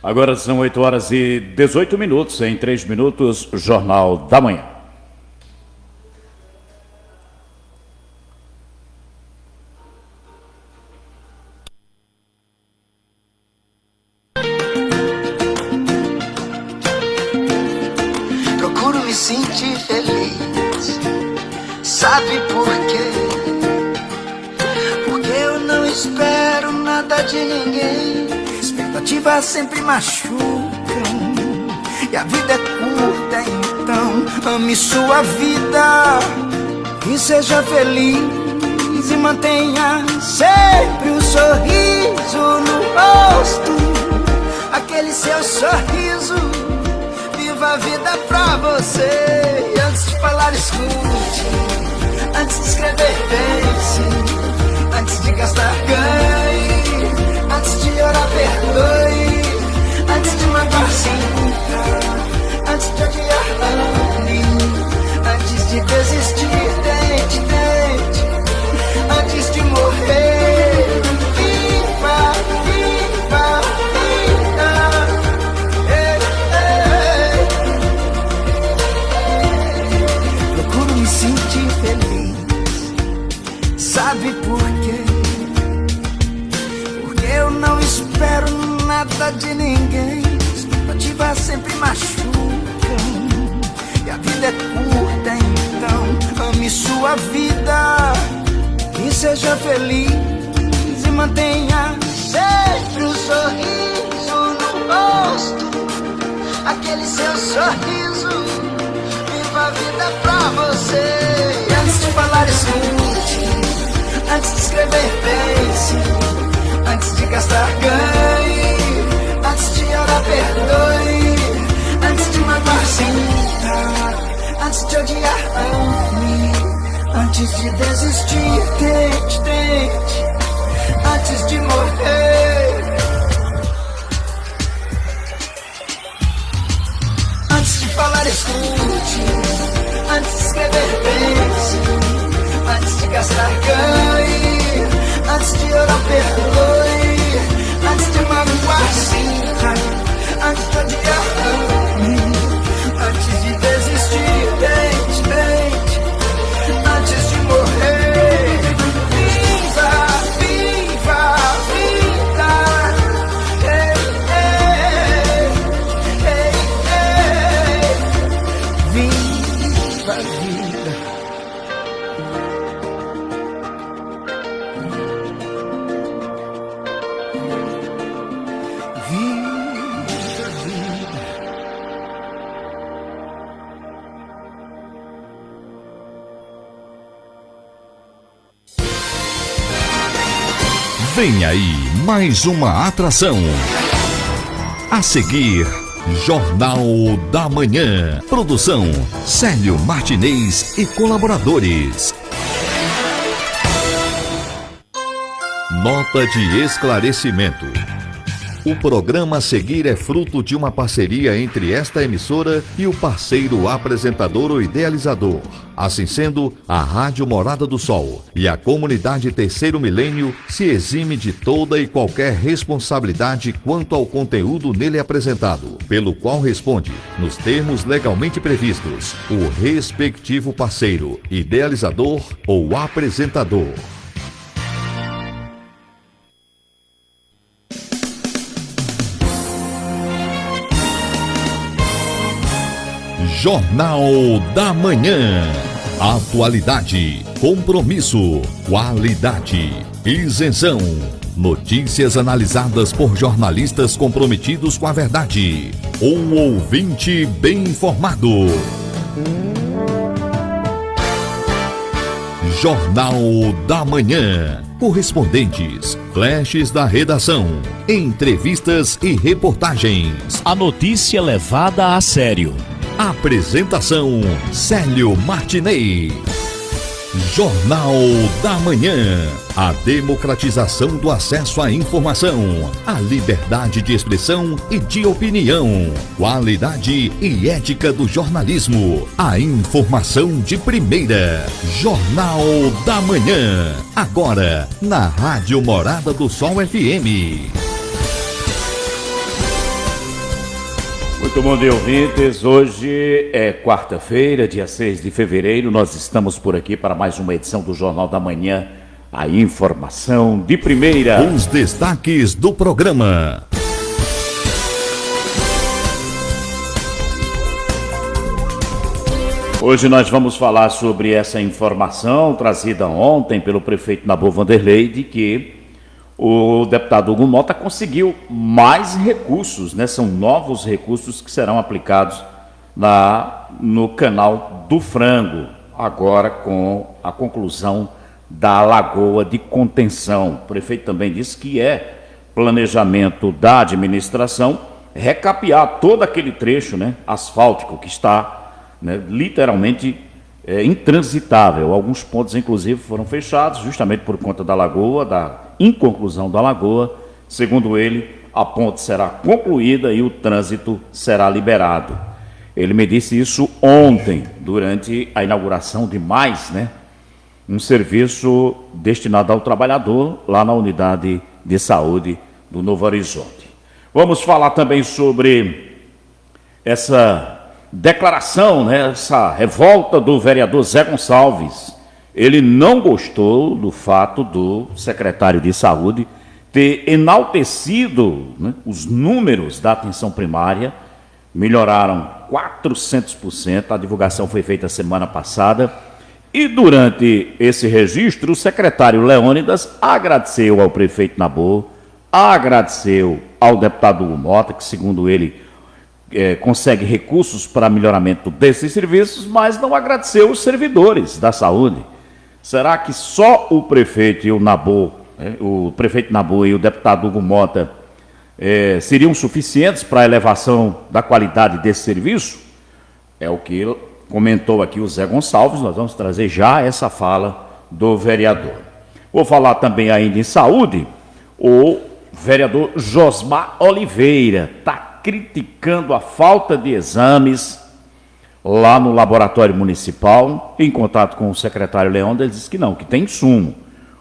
Agora são 8 horas e 18 minutos. Em 3 minutos, Jornal da Manhã. Procuro me sentir feliz. Sabe por quê? Porque eu não espero nada de ninguém. Expectativas sempre machucam e a vida é curta, então ame sua vida e seja feliz e mantenha sempre um sorriso no rosto, aquele seu sorriso. Viva a vida pra você. E antes de falar, escute. Antes de escrever, pense. Antes de gastar, ganhe. Antes de orar, perdoe. Antes de magoar, sinta. Antes de odiar, ame. Antes de desistir, tente, tente. Antes de morrer, viva, viva, viva. Ei, ei. Procuro me sentir feliz. Sabe por quê? Eu não espero nada de ninguém. Expectativas sempre machucam e a vida é curta, então ame sua vida e seja feliz e mantenha sempre um sorriso no rosto, aquele seu sorriso. Viva a vida pra você. E antes de falar, escute. Antes de escrever, pense. Antes de gastar, ganhe. Antes de orar, perdoe. Antes de magoar, sinta. Antes de odiar, ame. Antes de desistir, tente, tente. Antes de morrer. Antes de falar, escute. Antes de escrever, pense. Antes de gastar, ganhe. Antes de orar, perdoe. Antes de magoar, sinta. Antes de odiar, ame. Antes de desistir, tente, tente. Antes de morrer. Viva, viva, vida. Ei, ei, ei, ei. Viva a vida. Vem aí mais uma atração. A seguir, Jornal da Manhã. Produção Célio Martinez e colaboradores. Nota de esclarecimento. O programa a seguir é fruto de uma parceria entre esta emissora e o parceiro apresentador ou idealizador. Assim sendo, a Rádio Morada do Sol e a comunidade Terceiro Milênio se exime de toda e qualquer responsabilidade quanto ao conteúdo nele apresentado, pelo qual responde, nos termos legalmente previstos, o respectivo parceiro, idealizador ou apresentador. Jornal da Manhã. Atualidade, compromisso, qualidade, isenção. Notícias analisadas por jornalistas comprometidos com a verdade. Um ouvinte bem informado. Jornal da Manhã. Correspondentes, flashes da redação, entrevistas e reportagens. A notícia levada a sério. Apresentação Célio Martinez. Jornal da Manhã. A democratização do acesso à informação, a liberdade de expressão e de opinião, qualidade e ética do jornalismo, a informação de primeira. Jornal da Manhã. Agora, na Rádio Morada do Sol FM. Muito bom dia, ouvintes. Hoje é quarta-feira, dia 6 de fevereiro. Nós estamos por aqui para mais uma edição do Jornal da Manhã. A informação de primeira. Os destaques do programa. Hoje nós vamos falar sobre essa informação trazida ontem pelo prefeito Nabu Vanderlei de que o deputado Hugo Mota conseguiu mais recursos, né? São novos recursos que serão aplicados no canal do Frango, agora com a conclusão da lagoa de contenção. O prefeito também disse que é planejamento da administração recapear todo aquele trecho, né, asfáltico que está, né, literalmente intransitável. Alguns pontos, inclusive, foram fechados justamente por conta da lagoa, da inconclusão da lagoa. Segundo ele, a ponte será concluída e o trânsito será liberado. Ele me disse isso ontem, durante a inauguração de mais, né, um serviço destinado ao trabalhador lá na unidade de saúde do Novo Horizonte. Vamos falar também sobre essa declaração, né, essa revolta do vereador Zé Gonçalves. Ele não gostou do fato do secretário de Saúde ter enaltecido, né, os números da atenção primária, melhoraram 400%, a divulgação foi feita semana passada, e durante esse registro, o secretário Leônidas agradeceu ao prefeito Nabu, agradeceu ao deputado Hugo Mota, que segundo ele consegue recursos para melhoramento desses serviços, mas não agradeceu os servidores da saúde. Será que só o prefeito e o Nabu, o prefeito Nabu e o deputado Hugo Mota seriam suficientes para a elevação da qualidade desse serviço? É o que comentou aqui o Zé Gonçalves. Nós vamos trazer já essa fala do vereador. Vou falar também ainda em saúde. O vereador Josmar Oliveira está criticando a falta de exames lá no laboratório municipal. Em contato com o secretário Leão, ele disse que não, que tem insumo.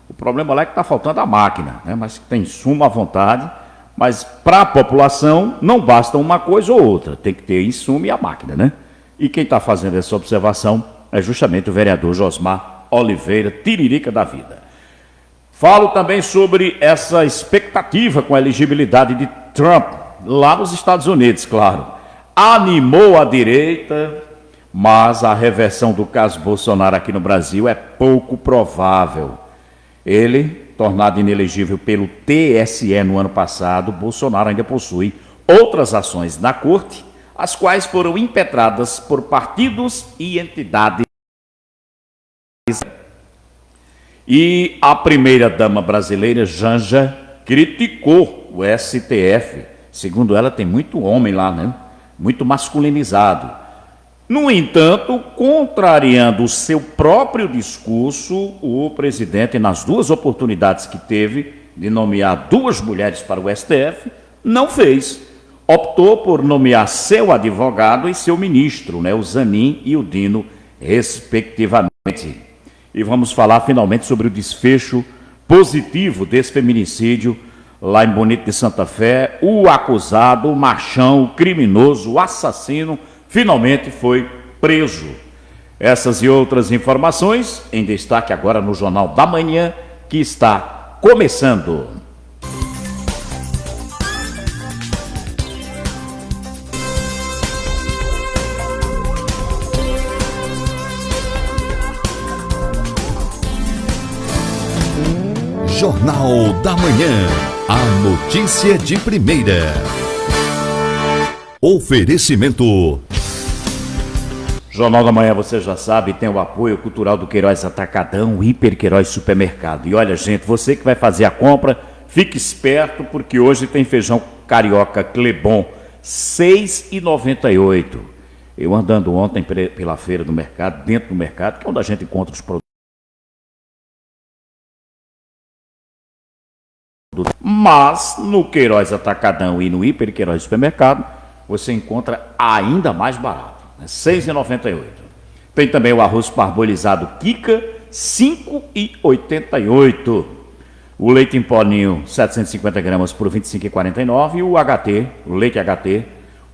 O problema lá é que está faltando a máquina, né? Mas que tem insumo à vontade. Mas para a população não basta uma coisa ou outra, tem que ter insumo e a máquina, né? E quem está fazendo essa observação é justamente o vereador Josmar Oliveira, tiririca da vida. Falo também sobre essa expectativa com a elegibilidade de Trump lá nos Estados Unidos, claro. Animou a direita, mas a reversão do caso Bolsonaro aqui no Brasil é pouco provável. Ele, tornado inelegível pelo TSE no ano passado, Bolsonaro ainda possui outras ações na corte, as quais foram impetradas por partidos e entidades. E a primeira-dama brasileira, Janja, criticou o STF. Segundo ela, tem muito homem lá, né? Muito masculinizado. No entanto, contrariando o seu próprio discurso, o presidente, nas duas oportunidades que teve de nomear duas mulheres para o STF, não fez. Optou por nomear seu advogado e seu ministro, né? O Zanin e o Dino, respectivamente. E vamos falar finalmente sobre o desfecho positivo desse feminicídio lá em Bonito de Santa Fé. O acusado, o machão, o criminoso, o assassino, finalmente foi preso. Essas e outras informações em destaque agora no Jornal da Manhã, que está começando. Jornal da Manhã. A notícia de primeira. Oferecimento. Jornal da Manhã, você já sabe, tem o apoio cultural do Queiroz Atacadão, Hiper Queiroz Supermercado. E olha, gente, você que vai fazer a compra, fique esperto, porque hoje tem feijão carioca Clebon, R$ 6,98. Eu andando ontem pela feira do mercado, dentro do mercado, que é onde a gente encontra os produtos. Mas no Queiroz Atacadão e no Hiper Queiroz Supermercado, você encontra ainda mais barato, né? R$ 6,98. Tem também o arroz parbolizado Kika, R$ 5,88. O leite em pó Ninho, 750 gramas por R$ 25,49. E o HT, o leite HT,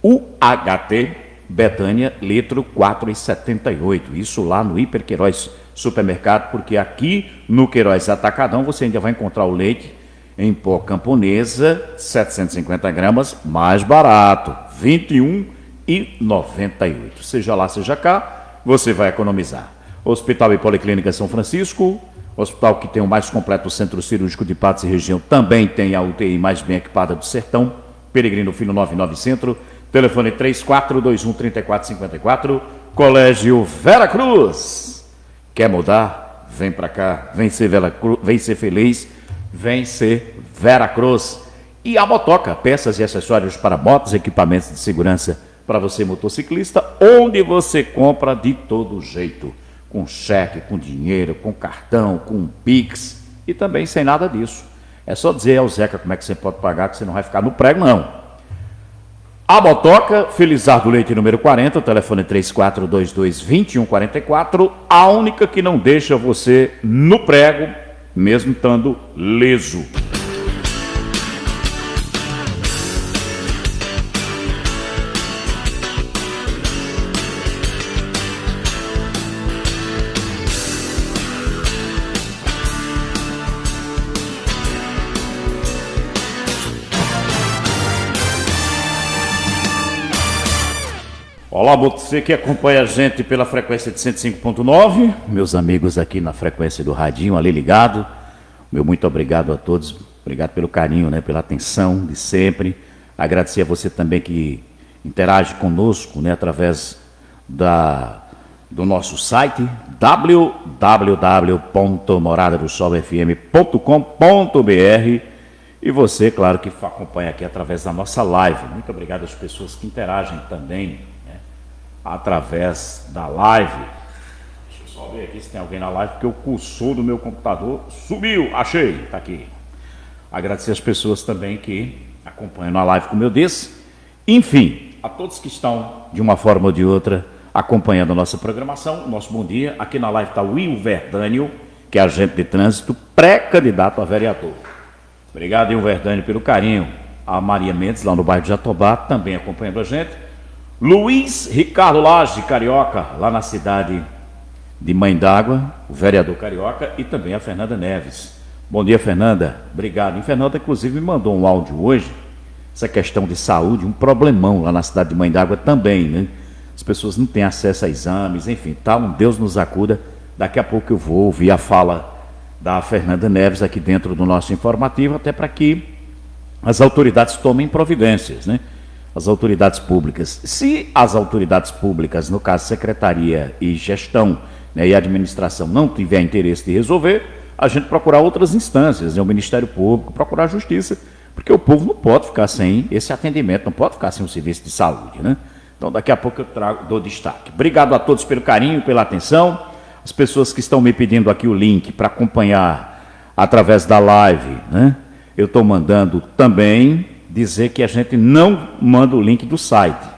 UHT Betânia, litro 4,78. Isso lá no Hiper Queiroz Supermercado, porque aqui no Queiroz Atacadão você ainda vai encontrar o leite em pó camponesa, 750 gramas, mais barato, R$ 21,98. Seja lá, seja cá, você vai economizar. Hospital e Policlínica São Francisco, hospital que tem o mais completo centro cirúrgico de Patos e região, também tem a UTI mais bem equipada do Sertão, Peregrino Filho 99 Centro, telefone 3421-3454, Colégio Vera Cruz. Quer mudar? Vem pra cá, vem ser feliz, vem ser Vera Cruz. E a Motoca, peças e acessórios para motos, equipamentos de segurança para você motociclista, onde você compra de todo jeito, com cheque, com dinheiro, com cartão, com Pix e também sem nada disso. É só dizer ao Zeca como é que você pode pagar, que você não vai ficar no prego, não. A Motoca, Felizardo Leite, número 40, telefone 3422-2144, a única que não deixa você no prego, mesmo estando leso. Olá, você que acompanha a gente pela frequência de 105.9, meus amigos aqui na frequência do radinho, ali ligado, meu muito obrigado a todos, obrigado pelo carinho, né, pela atenção de sempre, agradecer a você também que interage conosco, né, através do nosso site, www.moradadosolfm.com.br, e você, claro, que acompanha aqui através da nossa live. Muito obrigado às pessoas que interagem também através da live. Deixa eu só ver aqui se tem alguém na live, porque o cursor do meu computador sumiu. Achei, tá aqui. Agradecer as pessoas também que acompanham na live, como eu disse. Enfim, a todos que estão, de uma forma ou de outra, acompanhando a nossa programação, nosso bom dia. Aqui na live está o Will Verdânio, que é agente de trânsito, pré-candidato a vereador. Obrigado, Will Verdânio, pelo carinho. A Maria Mendes, lá no bairro de Jatobá, também acompanhando a gente. Luiz Ricardo Lage, carioca, lá na cidade de Mãe d'Água, o vereador carioca, e também a Fernanda Neves. Bom dia, Fernanda. Obrigado. E Fernanda, inclusive, me mandou um áudio hoje, essa questão de saúde, um problemão lá na cidade de Mãe d'Água também, né? As pessoas não têm acesso a exames, enfim, tá, um Deus nos acuda. Daqui a pouco eu vou ouvir a fala da Fernanda Neves aqui dentro do nosso informativo, até para que as autoridades tomem providências, né? As autoridades públicas. Se as autoridades públicas, no caso Secretaria e Gestão, né, e Administração, não tiver interesse de resolver, a gente procurar outras instâncias, né, o Ministério Público, procurar a Justiça, porque o povo não pode ficar sem esse atendimento, não pode ficar sem um serviço de saúde, né? Então daqui a pouco eu dou destaque. Obrigado a todos pelo carinho, pela atenção. As pessoas que estão me pedindo aqui o link para acompanhar através da live, né? Eu estou mandando também dizer que a gente não manda o link do site,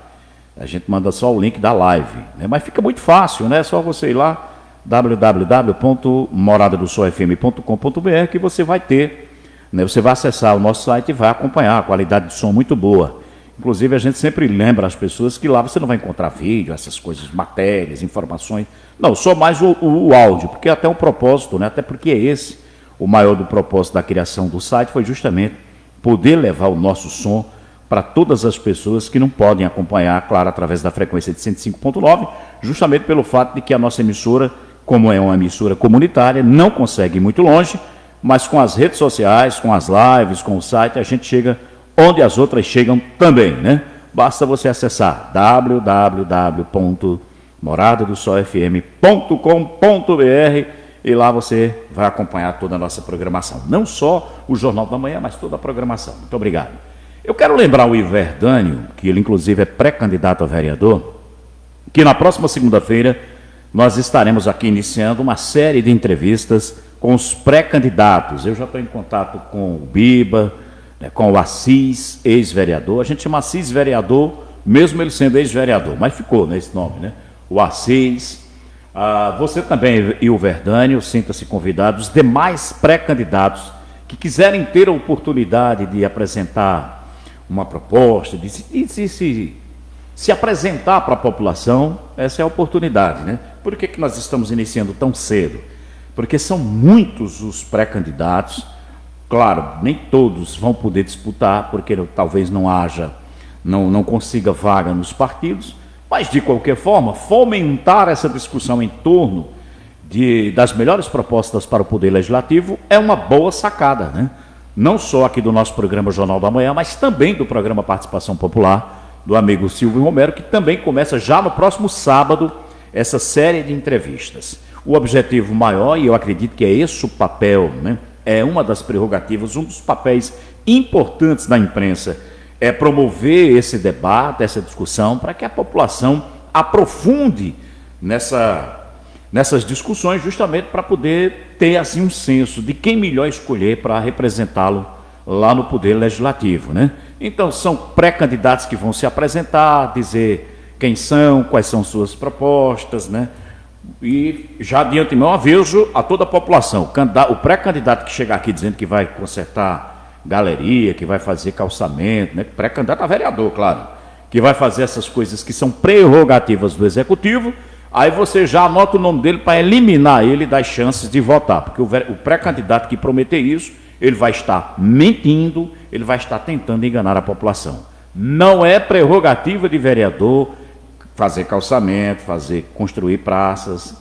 a gente manda só o link da live, né? Mas fica muito fácil, né? É só você ir lá, www.moradadosolfm.com.br, que você vai ter, né? Você vai acessar o nosso site e vai acompanhar, a qualidade de som muito boa. Inclusive a gente sempre lembra as pessoas que lá você não vai encontrar vídeo, essas coisas, matérias, informações, não, só mais o áudio, porque até um propósito, né? Até porque esse, o maior do propósito da criação do site foi justamente poder levar o nosso som para todas as pessoas que não podem acompanhar, claro, através da frequência de 105.9, justamente pelo fato de que a nossa emissora, como é uma emissora comunitária, não consegue ir muito longe, mas com as redes sociais, com as lives, com o site, a gente chega onde as outras chegam também, né? Basta você acessar www.moradadosolfm.com.br e lá você vai acompanhar toda a nossa programação. Não só o Jornal da Manhã, mas toda a programação. Muito obrigado. Eu quero lembrar o Iverdânio, que ele inclusive é pré-candidato a vereador, que na próxima segunda-feira nós estaremos aqui iniciando uma série de entrevistas com os pré-candidatos. Eu já estou em contato com o Biba, né, com o Assis, ex-vereador. A gente chama Assis vereador, mesmo ele sendo ex-vereador, mas ficou nesse nome, né? O Assis. Você também e o Verdânio, sinta-se convidados, os demais pré-candidatos que quiserem ter a oportunidade de apresentar uma proposta, de se se apresentar para a população, essa é a oportunidade, né? Por que nós estamos iniciando tão cedo? Porque são muitos os pré-candidatos, claro, nem todos vão poder disputar, porque talvez não consiga vaga nos partidos, mas de qualquer forma, fomentar essa discussão em torno das melhores propostas para o Poder Legislativo é uma boa sacada, né? Não só aqui do nosso programa Jornal da Manhã, mas também do programa Participação Popular, do amigo Silvio Romero, que também começa já no próximo sábado essa série de entrevistas. O objetivo maior, e eu acredito que é esse o papel, né? É uma das prerrogativas, um dos papéis importantes da imprensa, é promover esse debate, essa discussão, para que a população aprofunde nessas discussões, justamente para poder ter assim um senso de quem melhor escolher para representá-lo lá no Poder Legislativo, né? Então, são pré-candidatos que vão se apresentar, dizer quem são, quais são suas propostas, né? E já de antemão aviso a toda a população, o pré-candidato que chegar aqui dizendo que vai consertar galeria, que vai fazer calçamento, né? Pré-candidato a vereador, claro, que vai fazer essas coisas que são prerrogativas do Executivo, aí você já anota o nome dele para eliminar ele das chances de votar, porque o pré-candidato que prometer isso, ele vai estar mentindo, ele vai estar tentando enganar a população. Não é prerrogativa de vereador fazer calçamento, construir praças,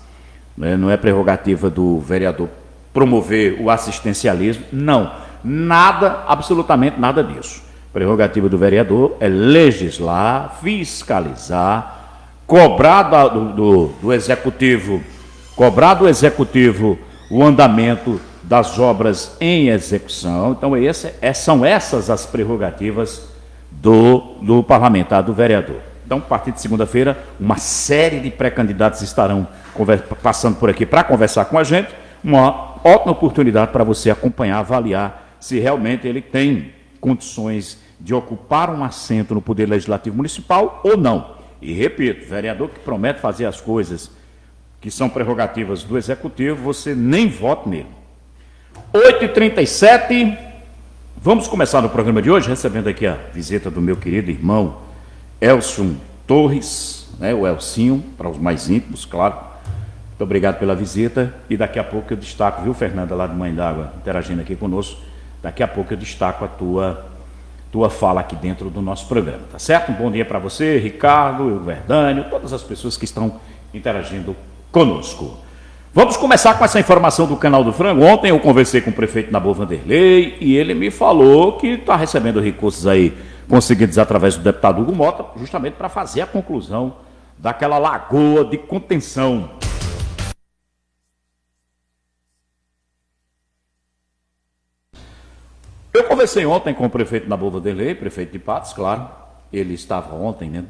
né? Não é prerrogativa do vereador promover o assistencialismo, não. Nada, absolutamente nada disso. Prerrogativa do vereador é legislar, fiscalizar, cobrar do executivo o andamento das obras em execução. Então, são essas as prerrogativas do parlamentar, do vereador. Então, a partir de segunda-feira, uma série de pré-candidatos estarão passando por aqui para conversar com a gente. Uma ótima oportunidade para você acompanhar, avaliar se realmente ele tem condições de ocupar um assento no Poder Legislativo Municipal ou não. E repito, vereador que promete fazer as coisas que são prerrogativas do Executivo, você nem vote nele. 8h37, vamos começar no programa de hoje, recebendo aqui a visita do meu querido irmão Elson Torres, né, o Elcinho, para os mais íntimos, claro. Muito obrigado pela visita, e daqui a pouco eu destaco, viu, Fernanda, lá de Mãe d'Água, interagindo aqui conosco, daqui a pouco eu destaco a tua fala aqui dentro do nosso programa, tá certo? Um bom dia para você, Ricardo, o Verdânio, todas as pessoas que estão interagindo conosco. Vamos começar com essa informação do Canal do Frango. Ontem eu conversei com o prefeito Nabor Vanderlei e ele me falou que está recebendo recursos aí conseguidos através do deputado Hugo Mota, justamente para fazer a conclusão daquela lagoa de contenção. Eu conversei ontem com o prefeito Nabor Vanderlei, prefeito de Patos, claro. Ele estava ontem, né,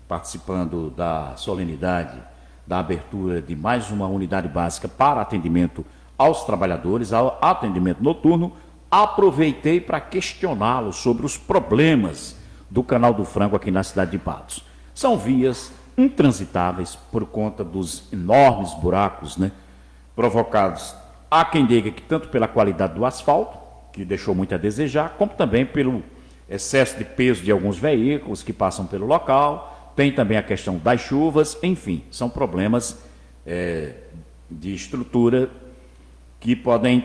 participando da solenidade da abertura de mais uma unidade básica para atendimento aos trabalhadores, ao atendimento noturno. Aproveitei para questioná-lo sobre os problemas do Canal do Frango aqui na cidade de Patos. São vias intransitáveis por conta dos enormes buracos, né, provocados, há quem diga que tanto pela qualidade do asfalto, que deixou muito a desejar, como também pelo excesso de peso de alguns veículos que passam pelo local. Tem também a questão das chuvas, enfim, são problemas de estrutura que pode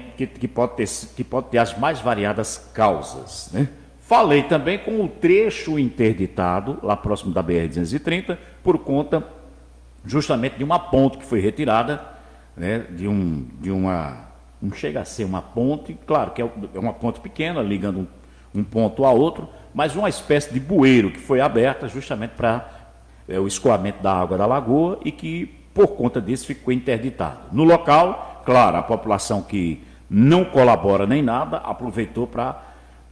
ter as mais variadas causas, né? Falei também com o trecho interditado, lá próximo da BR-230, por conta justamente de uma ponte que foi retirada, né, não chega a ser uma ponte, claro que é uma ponte pequena, ligando um ponto a outro, mas uma espécie de bueiro que foi aberta justamente para o escoamento da água da lagoa e que, por conta disso, ficou interditado. No local, claro, a população que não colabora nem nada, aproveitou para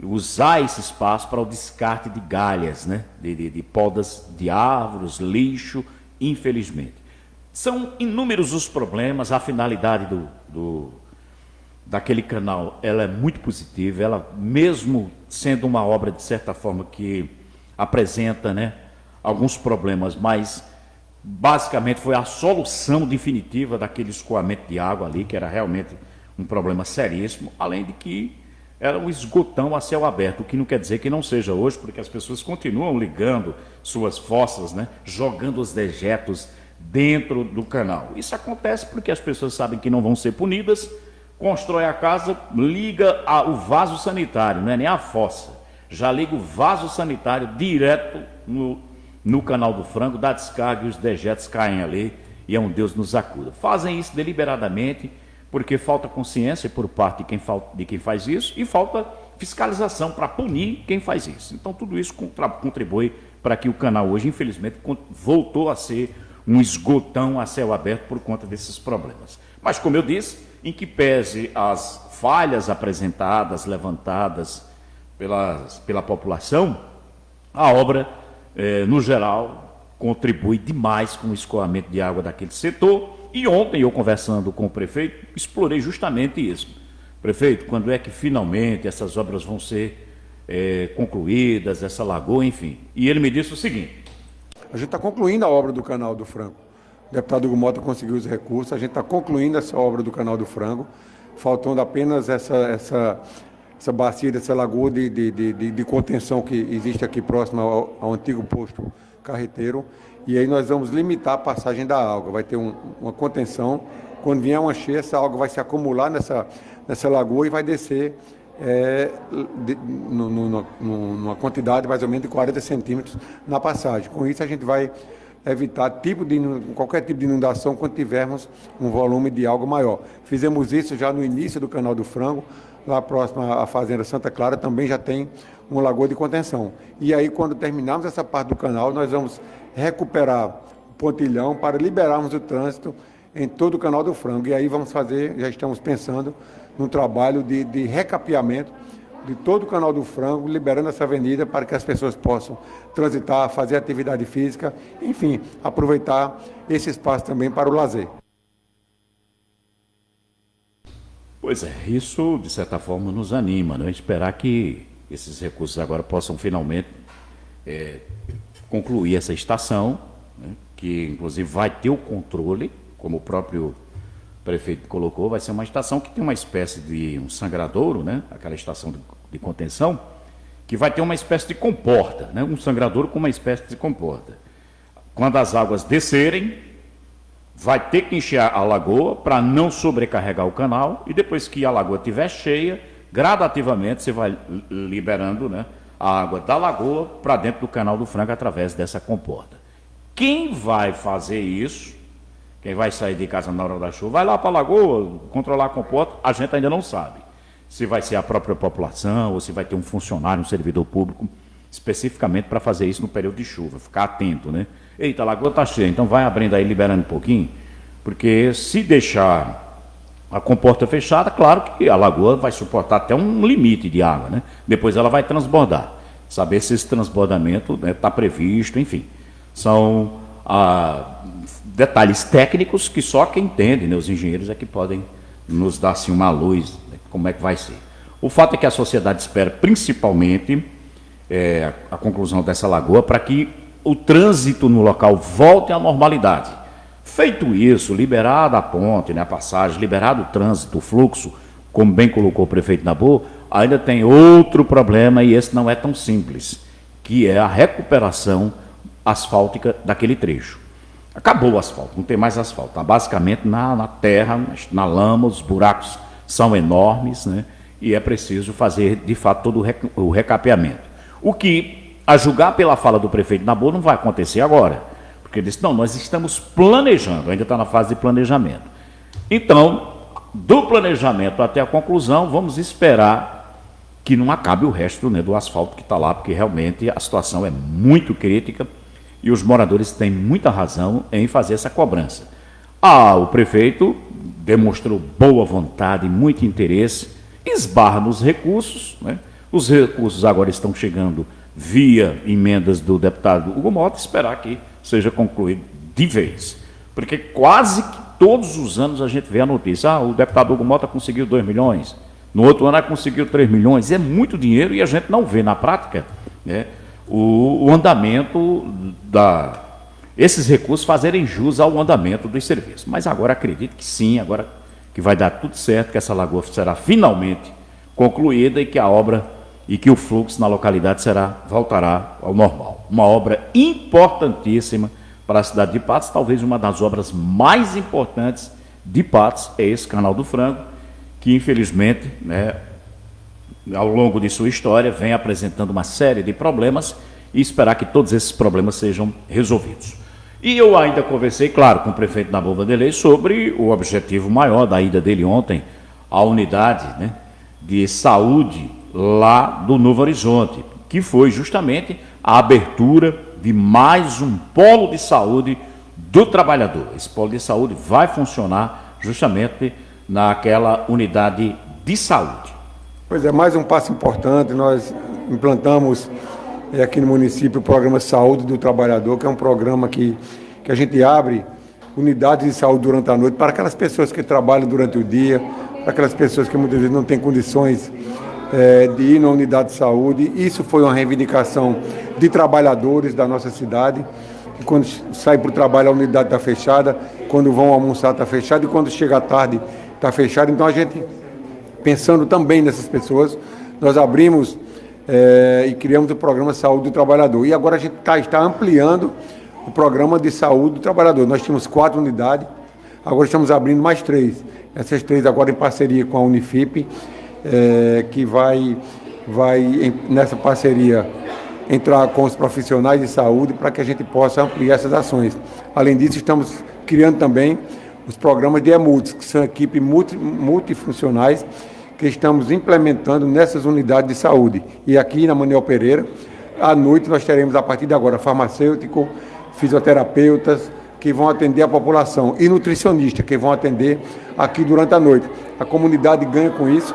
usar esse espaço para o descarte de galhas, né? de podas de árvores, lixo, infelizmente. São inúmeros os problemas, a finalidade daquele canal, ela é muito positiva, ela mesmo sendo uma obra, de certa forma, que apresenta, né, alguns problemas, mas basicamente foi a solução definitiva daquele escoamento de água ali, que era realmente um problema seríssimo, além de que era um esgotão a céu aberto, o que não quer dizer que não seja hoje, porque as pessoas continuam ligando suas fossas, né, jogando os dejetos dentro do canal. Isso acontece porque as pessoas sabem que não vão ser punidas, constrói a casa, liga o vaso sanitário, não é nem a fossa, já liga o vaso sanitário direto no canal do frango, dá descarga e os dejetos caem ali, e é um Deus nos acuda. Fazem isso deliberadamente, porque falta consciência por parte de quem faz isso e falta fiscalização para punir quem faz isso. Então tudo isso contribui para que o canal hoje, infelizmente, voltou a ser um esgotão a céu aberto por conta desses problemas. Mas, como eu disse, em que pese as falhas apresentadas, levantadas pela população, a obra, no geral, contribui demais com o escoamento de água daquele setor. E ontem, eu conversando com o prefeito, explorei justamente isso. Prefeito, quando é que finalmente essas obras vão ser concluídas, essa lagoa, enfim? E ele me disse o seguinte: a gente está concluindo a obra do Canal do Frango. O deputado Hugo Mota conseguiu os recursos, a gente está concluindo essa obra do Canal do Frango, faltando apenas essa bacia, dessa lagoa de contenção que existe aqui próximo ao antigo posto carreteiro. E aí nós vamos limitar a passagem da água, vai ter uma contenção. Quando vier uma cheia, essa água vai se acumular nessa lagoa e vai descer numa quantidade mais ou menos de 40 centímetros na passagem. Com isso a gente vai evitar qualquer tipo de inundação quando tivermos um volume de água maior. Fizemos isso já no início do Canal do Frango, lá próximo à Fazenda Santa Clara também já tem uma lagoa de contenção. E aí, quando terminarmos essa parte do canal, nós vamos recuperar o pontilhão para liberarmos o trânsito em todo o Canal do Frango. E aí já estamos pensando num trabalho de recapeamento de todo o Canal do Frango, liberando essa avenida para que as pessoas possam transitar, fazer atividade física, enfim, aproveitar esse espaço também para o lazer. Pois é, isso de certa forma nos anima, né? Esperar que esses recursos agora possam finalmente concluir essa estação, né? Que inclusive vai ter o controle, como o próprio prefeito colocou, vai ser uma estação que tem uma espécie de um sangradouro, né? Aquela estação de contenção, que vai ter uma espécie de comporta, né? Um sangradouro com uma espécie de comporta. Quando as águas descerem, vai ter que encher a lagoa para não sobrecarregar o canal, e depois que a lagoa estiver cheia, gradativamente você vai liberando, né, a água da lagoa para dentro do Canal do Frango através dessa comporta. Quem vai fazer isso, quem vai sair de casa na hora da chuva, vai lá para a lagoa, controlar a comporta, a gente ainda não sabe. Se vai ser a própria população ou se vai ter um funcionário, um servidor público, especificamente para fazer isso no período de chuva, ficar atento, né? Eita, a lagoa está cheia, então vai abrindo aí, liberando um pouquinho, porque se deixar a comporta fechada, claro que a lagoa vai suportar até um limite de água, né? Depois ela vai transbordar. Saber se esse transbordamento está previsto, enfim. São detalhes técnicos que só quem entende, né? Os engenheiros é que podem nos dar assim, uma luz, né? Como é que vai ser. O fato é que a sociedade espera principalmente a conclusão dessa lagoa para que o trânsito no local volte à normalidade. Feito isso, liberada a ponte, né, a passagem, liberado o trânsito, o fluxo, como bem colocou o prefeito Nabor, ainda tem outro problema, e esse não é tão simples, que é a recuperação asfáltica daquele trecho. Acabou o asfalto, não tem mais asfalto, está basicamente na terra, na lama, os buracos são enormes, né, e é preciso fazer, de fato, todo o recapeamento. O que, a julgar pela fala do prefeito Nabor, não vai acontecer agora. Porque ele disse, não, nós estamos planejando, ainda está na fase de planejamento. Então, do planejamento até a conclusão, vamos esperar que não acabe o resto, né, do asfalto que está lá, porque realmente a situação é muito crítica e os moradores têm muita razão em fazer essa cobrança. O prefeito demonstrou boa vontade, muito interesse, esbarra nos recursos, né? Os recursos agora estão chegando via emendas do deputado Hugo Mota, esperar que seja concluído de vez. Porque quase que todos os anos a gente vê a notícia, o deputado Hugo Mota conseguiu 2 milhões, no outro ano conseguiu 3 milhões, é muito dinheiro e a gente não vê na prática, né, o andamento esses recursos fazerem jus ao andamento dos serviços. Mas agora acredito que sim, agora que vai dar tudo certo, que essa lagoa será finalmente concluída e que a obra e que o fluxo na localidade voltará ao normal. Uma obra importantíssima para a cidade de Patos, talvez uma das obras mais importantes de Patos é esse Canal do Frango, que infelizmente, né, ao longo de sua história, vem apresentando uma série de problemas e esperar que todos esses problemas sejam resolvidos. E eu ainda conversei, claro, com o prefeito Nabu Vanderlei sobre o objetivo maior da ida dele ontem à unidade, né, de saúde lá do Novo Horizonte, que foi justamente a abertura de mais um polo de saúde do trabalhador. Esse polo de saúde vai funcionar justamente naquela unidade de saúde. Pois é, mais um passo importante. Nós implantamos aqui no município o programa Saúde do Trabalhador, que é um programa que a gente abre unidades de saúde durante a noite para aquelas pessoas que trabalham durante o dia, para aquelas pessoas que muitas vezes não têm condições de ir na unidade de saúde. Isso foi uma reivindicação de trabalhadores da nossa cidade, que quando saem para o trabalho a unidade está fechada, quando vão almoçar está fechada e quando chega à tarde está fechada. Então a gente, pensando também nessas pessoas, nós abrimos e criamos o programa Saúde do Trabalhador. E agora a gente está ampliando o programa de saúde do trabalhador. Nós tínhamos 4 unidades, agora estamos abrindo mais 3. Essas 3 agora em parceria com a Unifip, que vai nessa parceria entrar com os profissionais de saúde para que a gente possa ampliar essas ações. Além disso, estamos criando também os programas de EMUTs, que são equipes multifuncionais que estamos implementando nessas unidades de saúde. E aqui na Manuel Pereira, à noite nós teremos a partir de agora farmacêutico, fisioterapeutas que vão atender a população e nutricionistas que vão atender aqui durante a noite. A comunidade ganha com isso,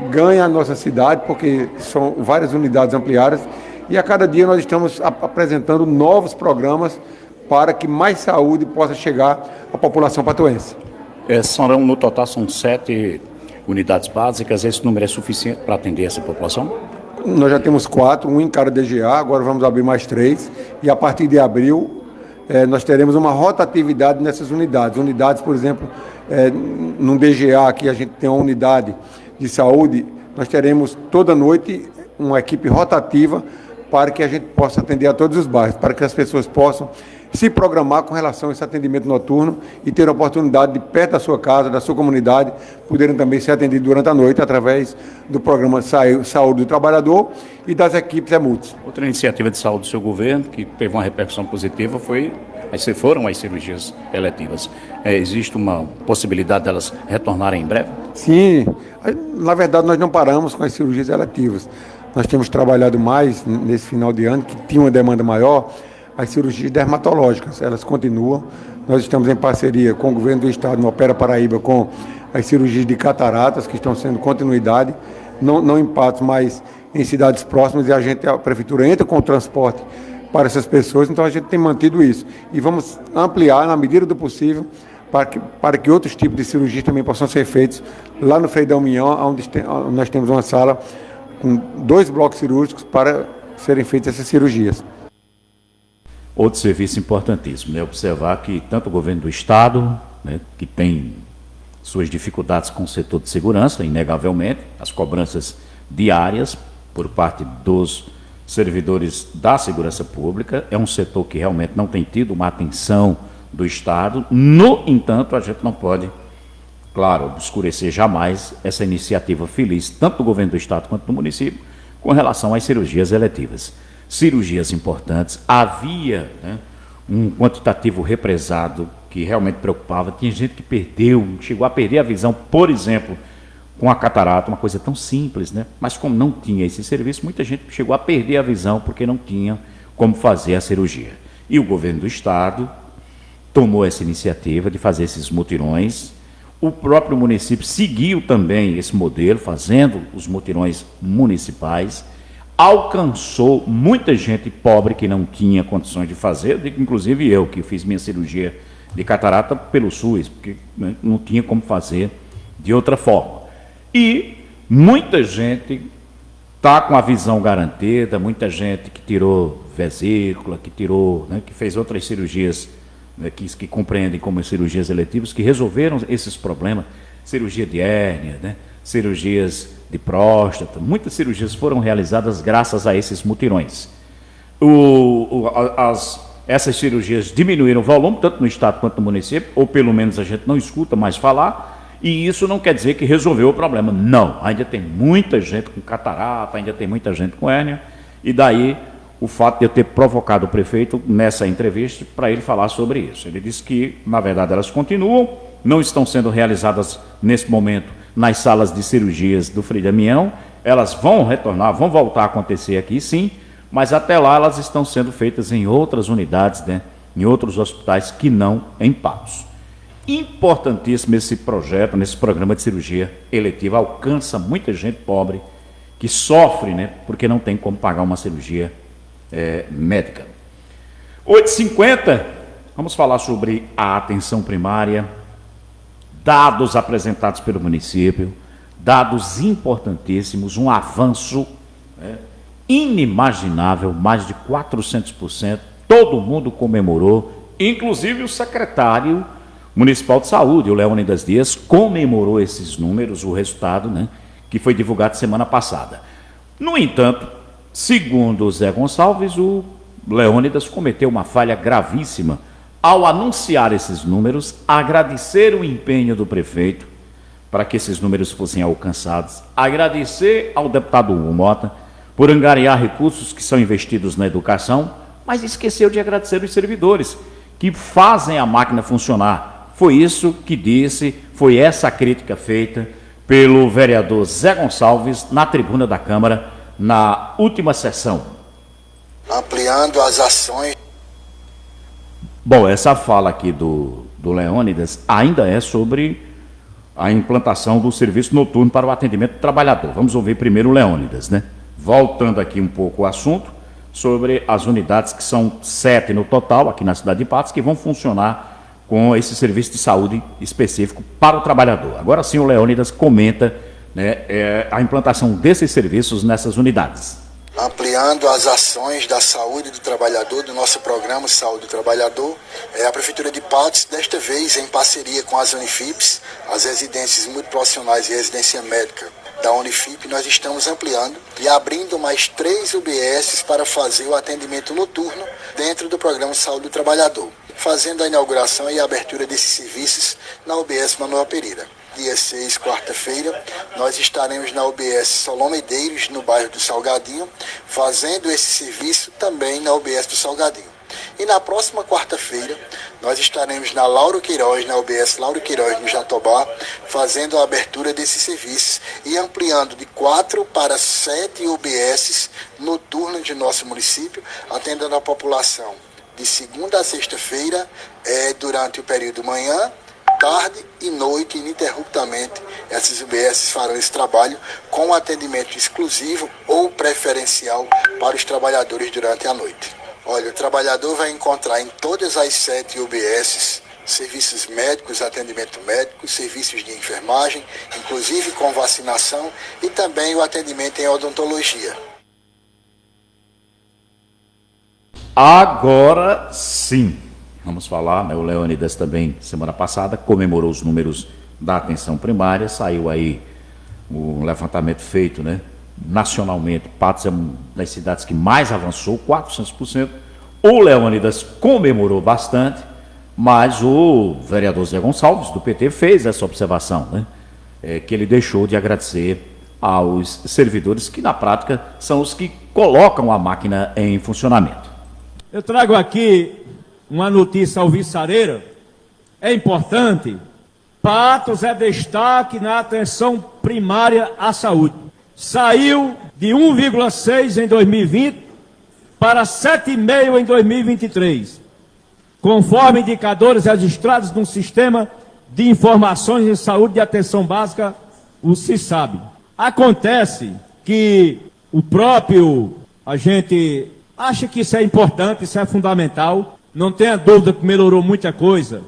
ganha a nossa cidade, porque são várias unidades ampliadas e a cada dia nós estamos apresentando novos programas para que mais saúde possa chegar à população patoense. No total são 7 unidades básicas. Esse número é suficiente para atender essa população? Nós já temos 4, um em cada DGA, agora vamos abrir mais 3 e a partir de abril nós teremos uma rotatividade nessas unidades. Unidades, por exemplo, num DGA aqui a gente tem uma unidade de saúde, nós teremos toda noite uma equipe rotativa para que a gente possa atender a todos os bairros, para que as pessoas possam se programar com relação a esse atendimento noturno e ter a oportunidade de, perto da sua casa, da sua comunidade, poderem também ser atendidos durante a noite através do programa Saúde do Trabalhador e das equipes EMUTs. Outra iniciativa de saúde do seu governo, que teve uma repercussão positiva, foram as cirurgias eletivas. Existe uma possibilidade delas retornarem em breve? Sim, na verdade nós não paramos com as cirurgias eletivas. Nós temos trabalhado mais nesse final de ano, que tinha uma demanda maior, as cirurgias dermatológicas, elas continuam. Nós estamos em parceria com o governo do estado, no Opera Paraíba, com as cirurgias de cataratas, que estão sendo continuidade, não em Patos, mas em cidades próximas, e a prefeitura entra com o transporte para essas pessoas, então a gente tem mantido isso. E vamos ampliar, na medida do possível, para que outros tipos de cirurgias também possam ser feitos lá no Freidão Mignon, onde nós temos uma sala com 2 blocos cirúrgicos para serem feitas essas cirurgias. Outro serviço importantíssimo é observar que tanto o governo do estado, né, que tem suas dificuldades com o setor de segurança, inegavelmente, as cobranças diárias por parte dos servidores da segurança pública, é um setor que realmente não tem tido uma atenção do estado. No entanto, a gente não pode, claro, obscurecer jamais essa iniciativa feliz, tanto do governo do estado quanto do município, com relação às cirurgias eletivas. Cirurgias importantes, havia, né, um quantitativo represado que realmente preocupava, tinha gente que chegou a perder a visão, por exemplo, com a catarata, uma coisa tão simples, né? Mas como não tinha esse serviço, muita gente chegou a perder a visão porque não tinha como fazer a cirurgia. E o governo do estado tomou essa iniciativa de fazer esses mutirões. O próprio município seguiu também esse modelo, fazendo os mutirões municipais, alcançou muita gente pobre que não tinha condições de fazer, inclusive eu, que fiz minha cirurgia de catarata pelo SUS, porque não tinha como fazer de outra forma. E muita gente está com a visão garantida, muita gente que tirou vesícula, que tirou, né, que fez outras cirurgias, né, que compreendem como cirurgias eletivas, que resolveram esses problemas, cirurgia de hérnia, né, cirurgias de próstata, muitas cirurgias foram realizadas graças a esses mutirões. Essas cirurgias diminuíram o volume, tanto no estado quanto no município, ou pelo menos a gente não escuta mais falar, e isso não quer dizer que resolveu o problema. Não, ainda tem muita gente com catarata, ainda tem muita gente com hérnia, e daí o fato de eu ter provocado o prefeito nessa entrevista para ele falar sobre isso. Ele disse que, na verdade, elas continuam, não estão sendo realizadas nesse momento nas salas de cirurgias do Frei Damião, elas vão retornar, vão voltar a acontecer aqui sim, mas até lá elas estão sendo feitas em outras unidades, né, em outros hospitais que não em Patos. Importantíssimo esse projeto, nesse programa de cirurgia eletiva, alcança muita gente pobre que sofre, né, porque não tem como pagar uma cirurgia médica. 8h50, vamos falar sobre a atenção primária, dados apresentados pelo município, dados importantíssimos, um avanço inimaginável, mais de 400%, todo mundo comemorou, inclusive o secretário municipal de saúde, o Leônidas Dias, comemorou esses números, o resultado, né, que foi divulgado semana passada. No entanto, segundo o Zé Gonçalves, o Leônidas cometeu uma falha gravíssima ao anunciar esses números, agradecer o empenho do prefeito para que esses números fossem alcançados, agradecer ao deputado Hugo Mota por angariar recursos que são investidos na educação, mas esqueceu de agradecer os servidores que fazem a máquina funcionar. Foi isso que disse, foi essa a crítica feita pelo vereador Zé Gonçalves na tribuna da Câmara na última sessão. Ampliando as ações. Bom, essa fala aqui do Leônidas ainda é sobre a implantação do serviço noturno para o atendimento do trabalhador. Vamos ouvir primeiro o Leônidas, né? Voltando aqui um pouco ao assunto, sobre as unidades que são 7 no total, aqui na cidade de Patos, que vão funcionar com esse serviço de saúde específico para o trabalhador. Agora sim o Leônidas comenta, né, a implantação desses serviços nessas unidades. Ampliando as ações da saúde do trabalhador, do nosso programa Saúde do Trabalhador, a Prefeitura de Patos, desta vez em parceria com as Unifips, as residências multiprofissionais e residência médica da Unifip, nós estamos ampliando e abrindo mais 3 UBSs para fazer o atendimento noturno dentro do programa Saúde do Trabalhador, fazendo a inauguração e a abertura desses serviços na UBS Manuel Pereira. Dia 6, quarta-feira, nós estaremos na UBS Solon Medeiros, no bairro do Salgadinho, fazendo esse serviço também na UBS do Salgadinho. E na próxima quarta-feira, nós estaremos na Lauro Queiroz, na UBS Lauro Queiroz, no Jatobá, fazendo a abertura desses serviços e ampliando de 4 para 7 UBSs noturnas de nosso município, atendendo a população de segunda a sexta-feira, durante o período manhã, tarde e noite, ininterruptamente. Essas UBSs farão esse trabalho com atendimento exclusivo ou preferencial para os trabalhadores durante a noite. Olha, o trabalhador vai encontrar em todas as 7 UBSs serviços médicos, atendimento médico, serviços de enfermagem, inclusive com vacinação, e também o atendimento em odontologia. Agora sim, vamos falar, né? O Leônidas também, semana passada, comemorou os números da atenção primária, saiu aí um levantamento feito, né? Nacionalmente, Patos é uma das cidades que mais avançou, 400%. O Leônidas comemorou bastante, mas o vereador Zé Gonçalves, do PT, fez essa observação, né? Que ele deixou de agradecer aos servidores que, na prática, são os que colocam a máquina em funcionamento. Eu trago aqui uma notícia alvissareira, é importante. Patos é destaque na atenção primária à saúde. Saiu de 1,6 em 2020 para 7,5 em 2023, conforme indicadores registrados no Sistema de Informações em Saúde e Atenção Básica, o SISAB. Acontece que a gente acha que isso é importante, isso é fundamental, não tenha dúvida que melhorou muita coisa.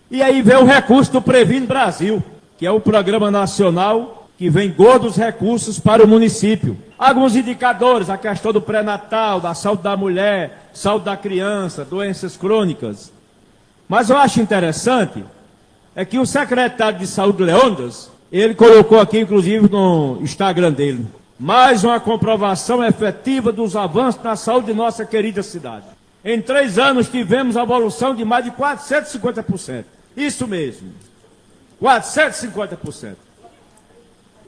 E aí vem o recurso do Previne Brasil, que é o programa nacional que vem gordos recursos para o município. Alguns indicadores, a questão do pré-natal, da saúde da mulher, saúde da criança, doenças crônicas. Mas eu acho interessante é que o secretário de Saúde, Leônidas, Ele colocou aqui, inclusive, no Instagram dele, mais uma comprovação efetiva dos avanços na saúde de nossa querida cidade. Em 3 anos tivemos a evolução de mais de 450%. Isso mesmo, 450%.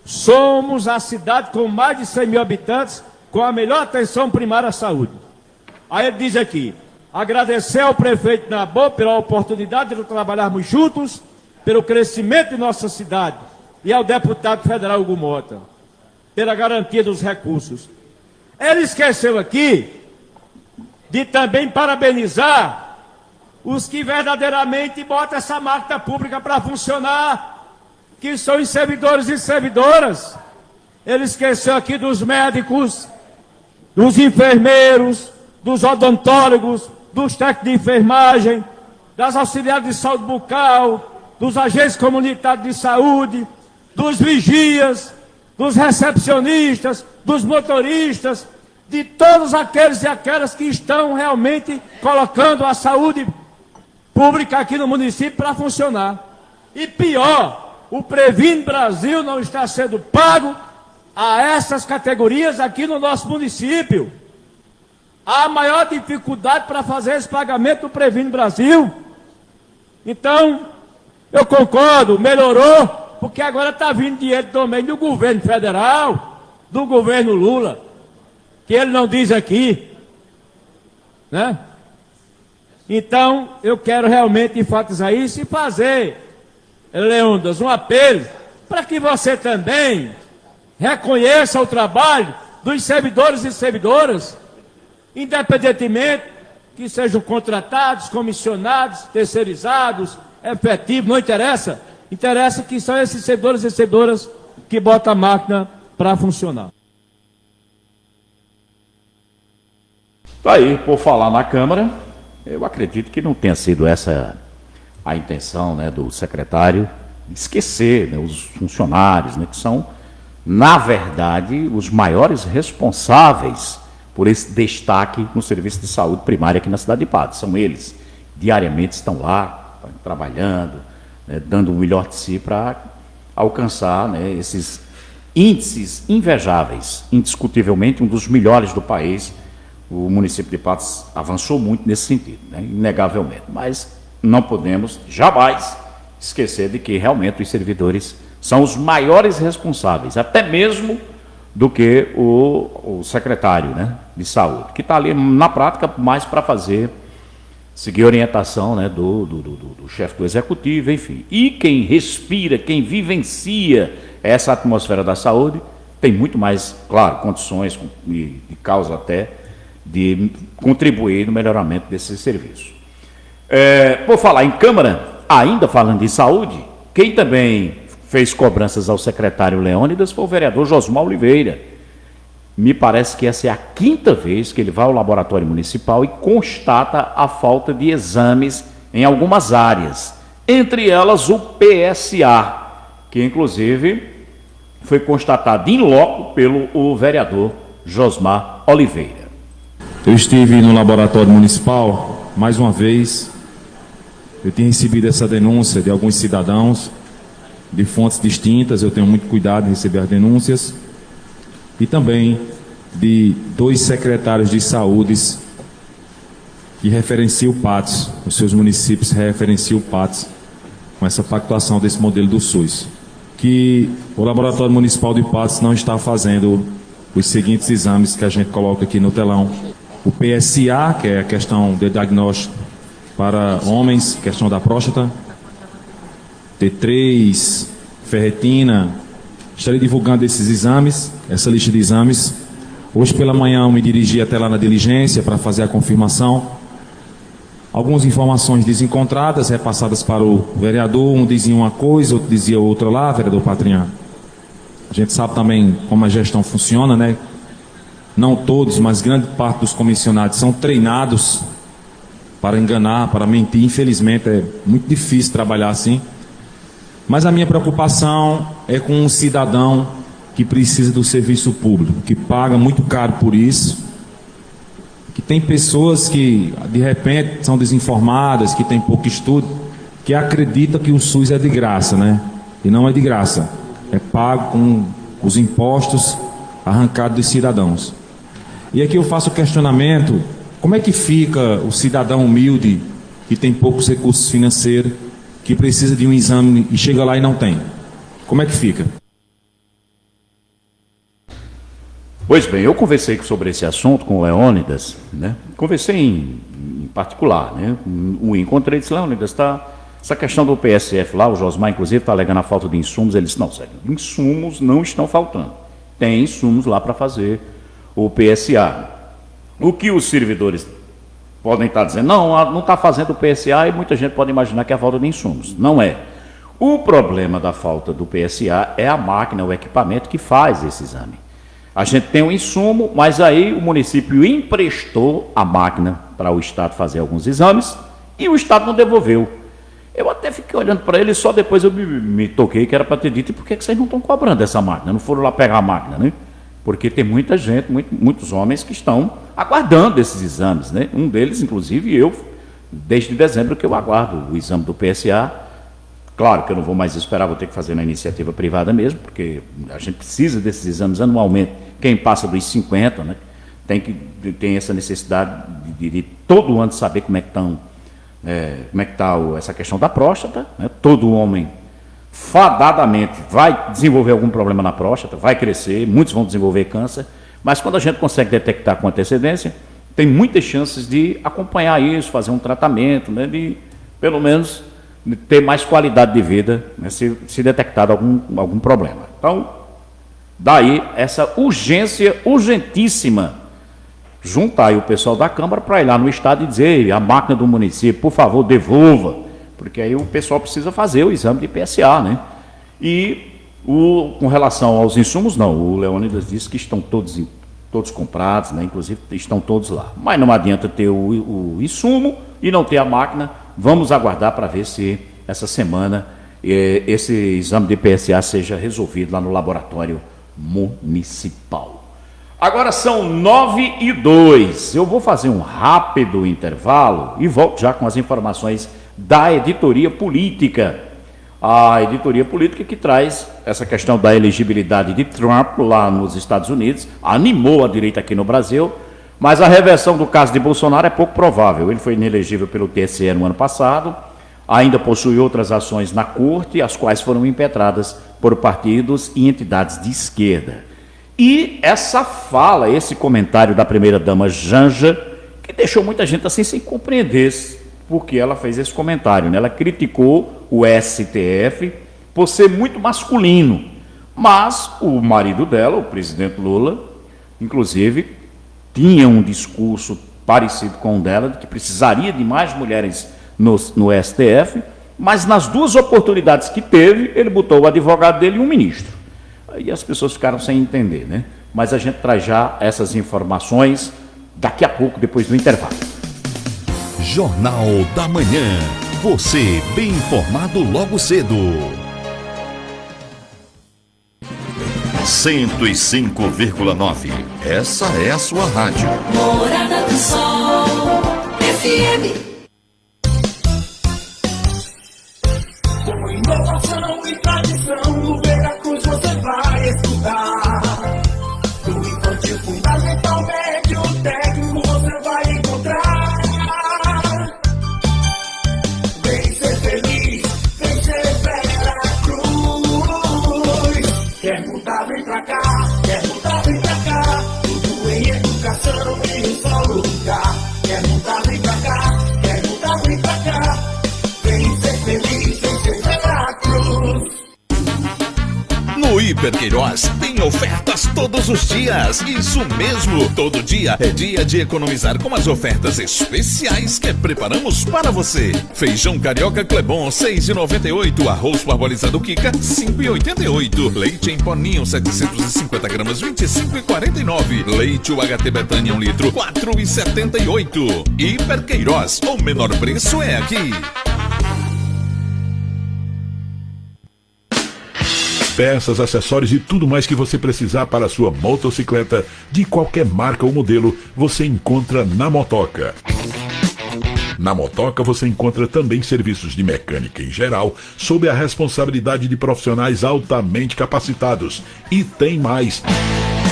Somos a cidade com mais de 100 mil habitantes, com a melhor atenção primária à saúde. Aí ele diz aqui, agradecer ao prefeito Nabô pela oportunidade de trabalharmos juntos, pelo crescimento de nossa cidade, e ao deputado federal Hugo Mota, pela garantia dos recursos. Ele esqueceu aqui de também parabenizar os que verdadeiramente botam essa máquina pública para funcionar, que são os servidores e servidoras. Ele esqueceu aqui dos médicos, dos enfermeiros, dos odontólogos, dos técnicos de enfermagem, das auxiliares de saúde bucal, dos agentes comunitários de saúde, dos vigias, dos recepcionistas, dos motoristas, de todos aqueles e aquelas que estão realmente colocando a saúde pública aqui no município para funcionar. E pior, o Previne Brasil não está sendo pago a essas categorias aqui no nosso município. Há maior dificuldade para fazer esse pagamento do Previne Brasil. Então, eu concordo, melhorou, porque agora está vindo dinheiro também do governo federal, do governo Lula, que ele não diz aqui, né? Então, eu quero realmente enfatizar isso e fazer, Leônidas, um apelo para que você também reconheça o trabalho dos servidores e servidoras, independentemente que sejam contratados, comissionados, terceirizados, efetivos, não interessa. Interessa que são esses servidores e servidoras que botam a máquina para funcionar. Tá aí, por falar na Câmara, eu acredito que não tenha sido essa a intenção, né, do secretário, esquecer, né, os funcionários, né, que são, na verdade, os maiores responsáveis por esse destaque no serviço de saúde primária aqui na cidade de Patos. São eles, diariamente estão lá, trabalhando, né, dando o melhor de si para alcançar, né, esses índices invejáveis. Indiscutivelmente, um dos melhores do país. O município de Patos avançou muito nesse sentido, né, inegavelmente. Mas não podemos jamais esquecer de que realmente os servidores são os maiores responsáveis, até mesmo do que o secretário, né, de saúde, que está ali na prática mais para seguir a orientação, né, do chefe do executivo, enfim. E quem respira, quem vivencia essa atmosfera da saúde, tem muito mais, claro, condições de causa até de contribuir no melhoramento desse serviço. Por falar em Câmara, ainda falando em saúde, quem também fez cobranças ao secretário Leônidas foi o vereador Josmar Oliveira. Me parece que essa é a 5ª vez que ele vai ao laboratório municipal e constata a falta de exames em algumas áreas, entre elas o PSA, que inclusive foi constatado in loco pelo vereador Josmar Oliveira. Eu estive no laboratório municipal, mais uma vez, eu tinha recebido essa denúncia de alguns cidadãos, de fontes distintas, eu tenho muito cuidado em receber as denúncias, e também de 2 secretários de saúde que referenciam Patos, os seus municípios referenciam Patos, com essa pactuação desse modelo do SUS, que o Laboratório Municipal de Patos não está fazendo os seguintes exames que a gente coloca aqui no telão. O PSA, que é a questão de diagnóstico para homens, questão da próstata, T3, ferritina. Estarei divulgando esses exames, essa lista de exames. Hoje pela manhã eu me dirigi até lá na diligência para fazer a confirmação. Algumas informações desencontradas, repassadas para o vereador. Um dizia uma coisa, outro dizia outra lá, vereador Patrinha. A gente sabe também como a gestão funciona, né? Não todos, mas grande parte dos comissionados são treinados para enganar, para mentir. Infelizmente é muito difícil trabalhar assim. Mas a minha preocupação é com um cidadão que precisa do serviço público, que paga muito caro por isso, que tem pessoas que de repente são desinformadas, que têm pouco estudo, que acreditam que o SUS é de graça, né? E não é de graça. é pago com os impostos arrancados dos cidadãos. E aqui eu faço o questionamento: como é que fica o cidadão humilde que tem poucos recursos financeiros, que precisa de um exame e chega lá e não tem? Como é que fica? Pois bem, eu conversei sobre esse assunto com o Leônidas, né? Conversei em particular, né? O encontrei e disse: Leônidas, essa questão do PSF lá, o Josmar inclusive está alegando a falta de insumos. Ele disse: não, sério, insumos não estão faltando. Tem insumos lá para fazer o PSA. O que os servidores podem estar dizendo: não está fazendo o PSA, e muita gente pode imaginar que é a falta de insumos. Não é. O problema da falta do PSA é a máquina, o equipamento que faz esse exame. A gente tem um insumo, mas aí o município emprestou a máquina para o Estado fazer alguns exames e o Estado não devolveu. Eu até fiquei olhando para ele, só depois eu me toquei que era para ter dito: e por que vocês não estão cobrando essa máquina? Não foram lá pegar a máquina, né? Porque tem muita gente, muitos homens que estão aguardando esses exames, né? Um deles, inclusive, eu, desde dezembro que eu aguardo o exame do PSA. Claro que eu não vou mais esperar, vou ter que fazer na iniciativa privada mesmo, porque a gente precisa desses exames anualmente. Quem passa dos 50, né, tem essa necessidade de todo ano saber como é que está essa questão da próstata, né? Todo homem fadadamente vai desenvolver algum problema na próstata, vai crescer, muitos vão desenvolver câncer, mas quando a gente consegue detectar com antecedência, tem muitas chances de acompanhar isso, fazer um tratamento, né, de pelo menos ter mais qualidade de vida, né, se detectado algum problema. Então, daí essa urgentíssima, juntar aí o pessoal da Câmara para ir lá no Estado e dizer: a máquina do município, por favor, devolva, porque aí o pessoal precisa fazer o exame de PSA, né? E com relação aos insumos, não, o Leônidas disse que estão todos comprados, né? Inclusive estão todos lá. Mas não adianta ter o insumo e não ter a máquina. Vamos aguardar para ver se essa semana esse exame de PSA seja resolvido lá no laboratório municipal. Agora são 9h02. Eu vou fazer um rápido intervalo e volto já com as informações da editoria política. A editoria política que traz essa questão da elegibilidade de Trump lá nos Estados Unidos, animou a direita aqui no Brasil, mas a reversão do caso de Bolsonaro é pouco provável. Ele foi inelegível pelo TSE no ano passado, ainda possui outras ações na corte, as quais foram impetradas por partidos e entidades de esquerda. E essa fala, esse comentário da primeira-dama Janja, que deixou muita gente assim sem compreender por que ela fez esse comentário, né? Ela criticou o STF por ser muito masculino, mas o marido dela, o presidente Lula, inclusive, tinha um discurso parecido com o dela, de que precisaria de mais mulheres no STF, mas nas duas oportunidades que teve, ele botou o advogado dele e um ministro. Aí as pessoas ficaram sem entender, né? Mas a gente traz já essas informações daqui a pouco, depois do intervalo. Jornal da Manhã. Você bem informado logo cedo. 105,9. Essa é a sua rádio. Morada do Sol FM. Com inovação e tradição, no Veracruz você vai estudar. Do infantil fundamental, médio, técnico, você vai encontrar. Vem ser feliz, vem ser Veracruz. Quer mudar, vem pra cá. Quer mudar, vem pra cá. Tudo em educação em um só lugar. Quer mudar, vem pra cá. Quer mudar, vem pra cá. Vem ser feliz, vem ser Veracruz. No Hiper Queiroz tem ofertas todos os dias. Isso mesmo, todo dia é dia de economizar com as ofertas especiais que preparamos para você. Feijão carioca Clebon 6,98, arroz parbolizado Kika 5,88, leite em poninho 750 gramas 25,49, leite UHT Betânia 1 litro 4,78. Hiper Queiroz, o menor preço é aqui. Peças, acessórios e tudo mais que você precisar para a sua motocicleta, de qualquer marca ou modelo, você encontra na Motoca. Na Motoca você encontra também serviços de mecânica em geral, sob a responsabilidade de profissionais altamente capacitados. E tem mais: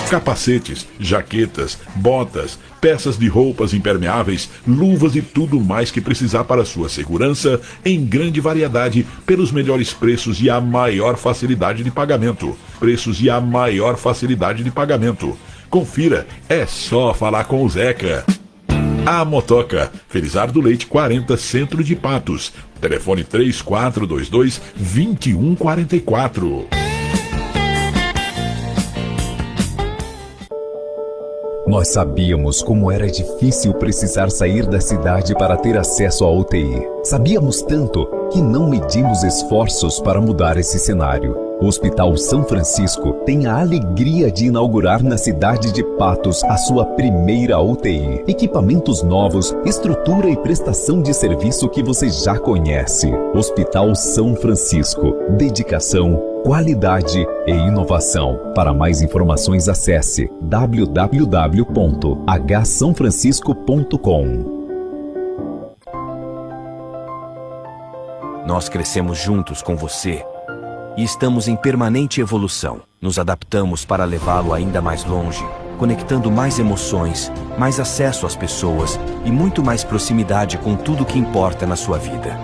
capacetes, jaquetas, botas, peças de roupas impermeáveis, luvas e tudo mais que precisar para sua segurança, em grande variedade, pelos melhores preços e a maior facilidade de pagamento. Confira, é só falar com o Zeca. A Motoca, Felizardo Leite 40, Centro de Patos. Telefone 3422-2144. Nós sabíamos como era difícil precisar sair da cidade para ter acesso à UTI. Sabíamos tanto que não medimos esforços para mudar esse cenário. O Hospital São Francisco tem a alegria de inaugurar na cidade de Patos a sua primeira UTI. Equipamentos novos, estrutura e prestação de serviço que você já conhece. Hospital São Francisco. Dedicação, qualidade e inovação. Para mais informações, acesse www.hsanfrancisco.com. Nós crescemos juntos com você e estamos em permanente evolução. Nos adaptamos para levá-lo ainda mais longe, conectando mais emoções, mais acesso às pessoas e muito mais proximidade com tudo que importa na sua vida.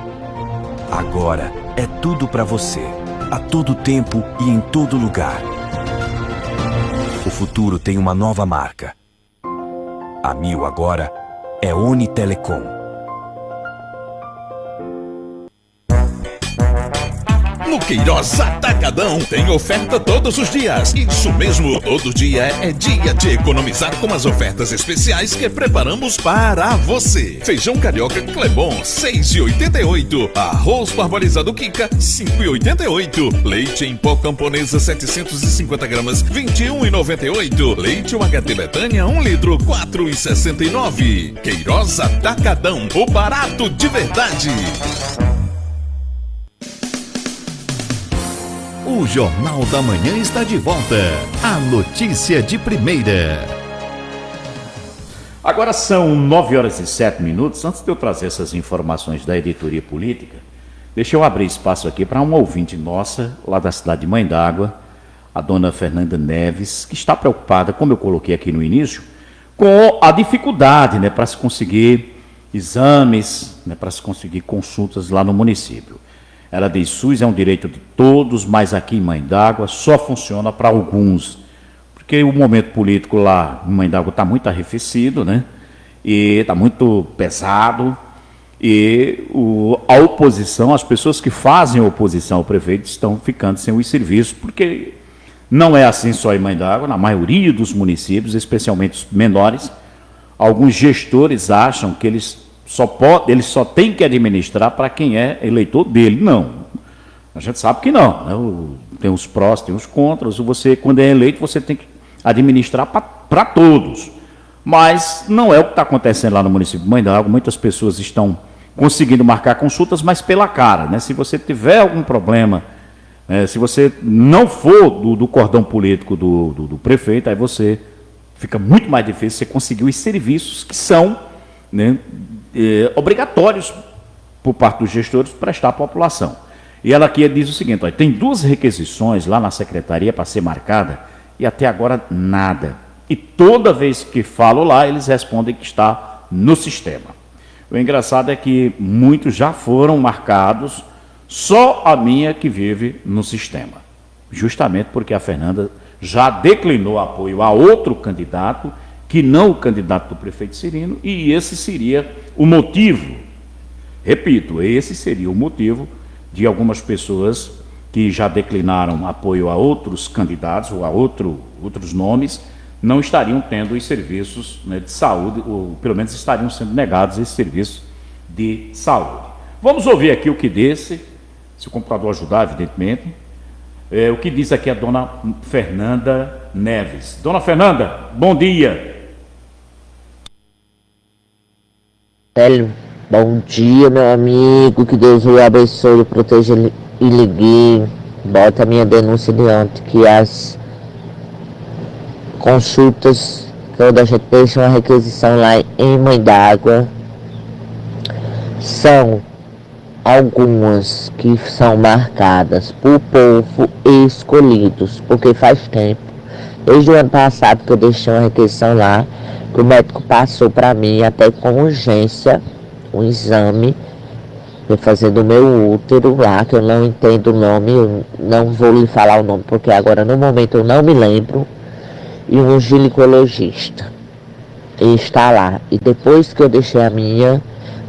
Agora é tudo para você, a todo tempo e em todo lugar. O futuro tem uma nova marca. A Mil agora é Unitelecom. No Queiroz Atacadão tem oferta todos os dias. Isso mesmo, todo dia é dia de economizar com as ofertas especiais que preparamos para você. Feijão carioca Clebon, 6,88. Arroz parbolizado Kika, 5,88. Leite em pó camponesa, 750 gramas, 21,98. Leite UHT Betânia, 1 litro, 4,69. Queiroz Atacadão, o barato de verdade. O Jornal da Manhã está de volta. A notícia de primeira. Agora são 9h07. Antes de eu trazer essas informações da editoria política, deixa eu abrir espaço aqui para uma ouvinte nossa, lá da cidade de Mãe d'Água, a dona Fernanda Neves, que está preocupada, como eu coloquei aqui no início, com a dificuldade, né, para se conseguir exames, né, para se conseguir consultas lá no município. Ela diz: SUS é um direito de todos, mas aqui em Mãe d'Água só funciona para alguns. Porque o momento político lá em Mãe d'Água está muito arrefecido, né? E está muito pesado. E a oposição, as pessoas que fazem oposição ao prefeito estão ficando sem os serviços, porque não é assim só em Mãe d'Água, na maioria dos municípios, especialmente os menores, alguns gestores acham que eles só tem que administrar para quem é eleitor dele. Não. A gente sabe que não, né? Tem os prós, tem os contras. Você, quando é eleito, você tem que administrar para todos. Mas não é o que está acontecendo lá no município de Mãe d'Água. Muitas pessoas estão conseguindo marcar consultas, mas pela cara, né? Se você tiver algum problema, se você não for do cordão político do prefeito, aí você fica muito mais difícil você conseguir os serviços que são, né, obrigatórios por parte dos gestores prestar à população. E ela aqui diz o seguinte: olha, tem 2 requisições lá na secretaria para ser marcada e até agora nada. E toda vez que falo lá, eles respondem que está no sistema. O engraçado é que muitos já foram marcados, só a minha que vive no sistema. Justamente porque a Fernanda já declinou apoio a outro candidato, que não o candidato do prefeito Cirino, e esse seria o motivo, repito, esse seria o motivo de algumas pessoas que já declinaram apoio a outros candidatos ou a outros nomes, não estariam tendo os serviços, né, de saúde, ou pelo menos estariam sendo negados esses serviços de saúde. Vamos ouvir aqui o que disse, se o computador ajudar, evidentemente, o que diz aqui a dona Fernanda Neves. Dona Fernanda, bom dia. Bom dia, meu amigo, que Deus o abençoe, o proteja e ligue. Bota a minha denúncia de ontem, que as consultas toda a gente deixa uma requisição lá em Mãe d'Água. são algumas que são marcadas por povo escolhidos, porque faz tempo, desde o ano passado que eu deixei uma requisição lá, que o médico passou para mim até com urgência um exame, fazendo o meu útero lá, que eu não entendo o nome, eu não vou lhe falar o nome, porque agora no momento eu não me lembro, e um ginecologista, e está lá, e depois que eu deixei a minha,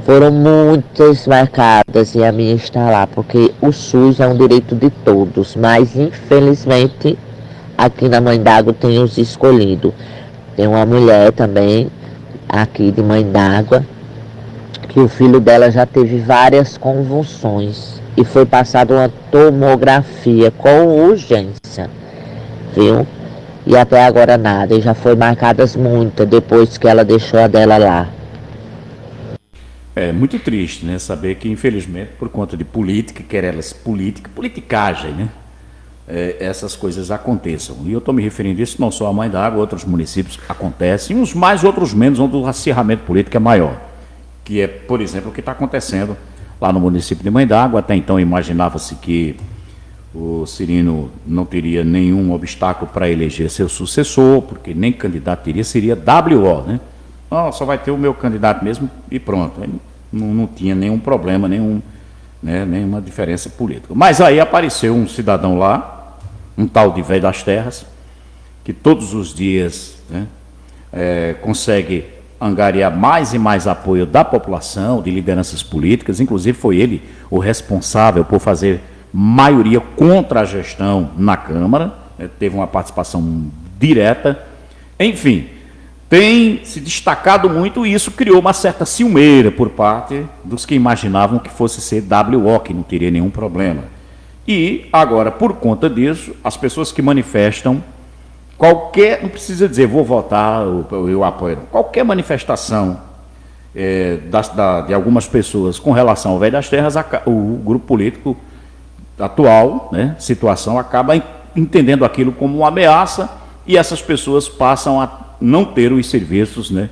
foram muitas marcadas e a minha está lá, porque o SUS é um direito de todos, mas infelizmente aqui na Mãe d'Água tem os escolhidos. Tem uma mulher também aqui de Mãe d'Água, que o filho dela já teve várias convulsões e foi passada uma tomografia com urgência, viu? E até agora nada, e já foi marcadas muitas depois que ela deixou a dela lá. É muito triste, né, saber que, infelizmente, por conta de política, querelas politicagem, né, essas coisas aconteçam. E eu estou me referindo a isso não só a Mãe d'Água, outros municípios acontecem, uns mais, outros menos, onde o acirramento político é maior. Que é, por exemplo, o que está acontecendo lá no município de Mãe d'Água. Até então imaginava-se que o Cirino não teria nenhum obstáculo para eleger seu sucessor, porque nem candidato teria, seria WO, né? Não, só vai ter o meu candidato mesmo e pronto. Não tinha nenhum problema, nenhuma diferença política. Mas aí apareceu um cidadão lá, um tal de Velho das Terras, que todos os dias, né, consegue angariar mais e mais apoio da população, de lideranças políticas. Inclusive foi ele o responsável por fazer maioria contra a gestão na Câmara, né, teve uma participação direta. Enfim, tem se destacado muito e isso criou uma certa ciumeira por parte dos que imaginavam que fosse ser WO, que não teria nenhum problema. E agora, por conta disso, as pessoas que manifestam não precisa dizer vou votar, eu apoio, qualquer manifestação de algumas pessoas com relação ao Velho das Terras, o grupo político atual, né, situação, acaba entendendo aquilo como uma ameaça e essas pessoas passam a não ter os serviços, né,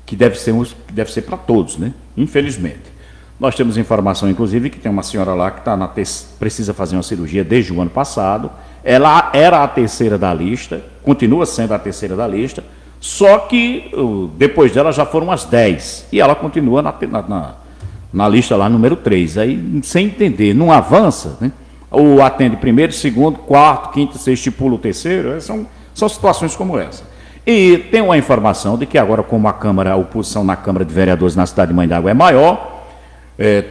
que deve ser para todos, né, infelizmente. Nós temos informação, inclusive, que tem uma senhora lá que precisa fazer uma cirurgia desde o ano passado. Ela era a terceira da lista, continua sendo a terceira da lista, só que depois dela já foram as 10, e ela continua na lista lá, número 3. Aí, sem entender, não avança, né? Ou atende primeiro, segundo, quarto, quinto, sexto e pula o terceiro. São situações como essa. E tem uma informação de que agora, como a oposição na Câmara de Vereadores na cidade de Mãe d'Água é maior,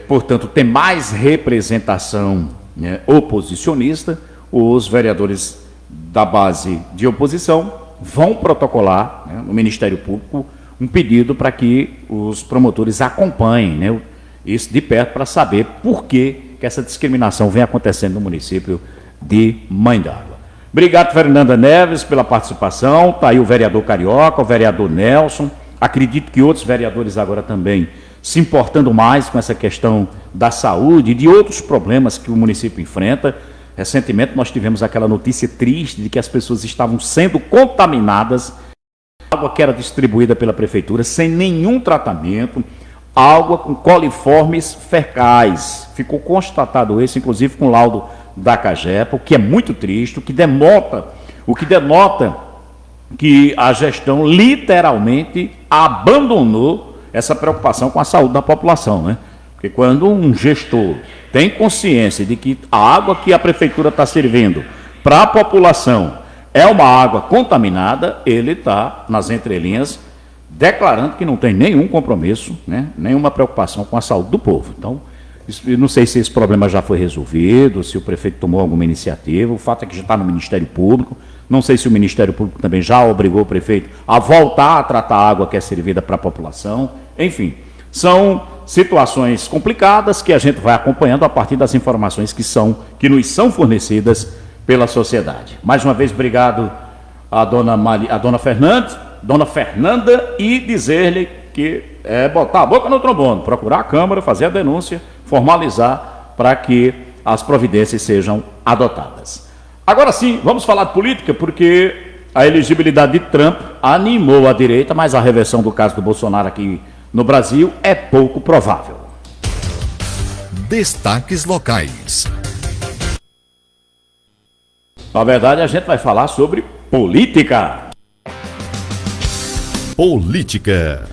portanto, tem mais representação, né, oposicionista, os vereadores da base de oposição vão protocolar, né, no Ministério Público um pedido para que os promotores acompanhem, né, isso de perto para saber por que essa discriminação vem acontecendo no município de Mãe d'Água. Obrigado, Fernanda Neves, pela participação. Está aí o vereador Carioca, o vereador Nelson. Acredito que outros vereadores agora também se importando mais com essa questão da saúde e de outros problemas que o município enfrenta. Recentemente nós tivemos aquela notícia triste de que as pessoas estavam sendo contaminadas, água que era distribuída pela prefeitura sem nenhum tratamento, água com coliformes fecais. Ficou constatado isso, inclusive com laudo da CAGEPA, o que é muito triste, o que denota que a gestão literalmente abandonou essa preocupação com a saúde da população, né? Porque quando um gestor tem consciência de que a água que a prefeitura está servindo para a população é uma água contaminada, ele está, nas entrelinhas, declarando que não tem nenhum compromisso, né, nenhuma preocupação com a saúde do povo. Então, não sei se esse problema já foi resolvido, se o prefeito tomou alguma iniciativa, o fato é que já está no Ministério Público, não sei se o Ministério Público também já obrigou o prefeito a voltar a tratar a água que é servida para a população. Enfim, são situações complicadas que a gente vai acompanhando a partir das informações que nos são fornecidas pela sociedade. Mais uma vez, obrigado à dona Fernanda, e dizer-lhe que é botar a boca no trombone, procurar a Câmara, fazer a denúncia, formalizar para que as providências sejam adotadas. Agora sim, vamos falar de política, porque a elegibilidade de Trump animou a direita, mas a reversão do caso do Bolsonaro aqui no Brasil é pouco provável. Destaques locais. Na verdade, a gente vai falar sobre política. Política.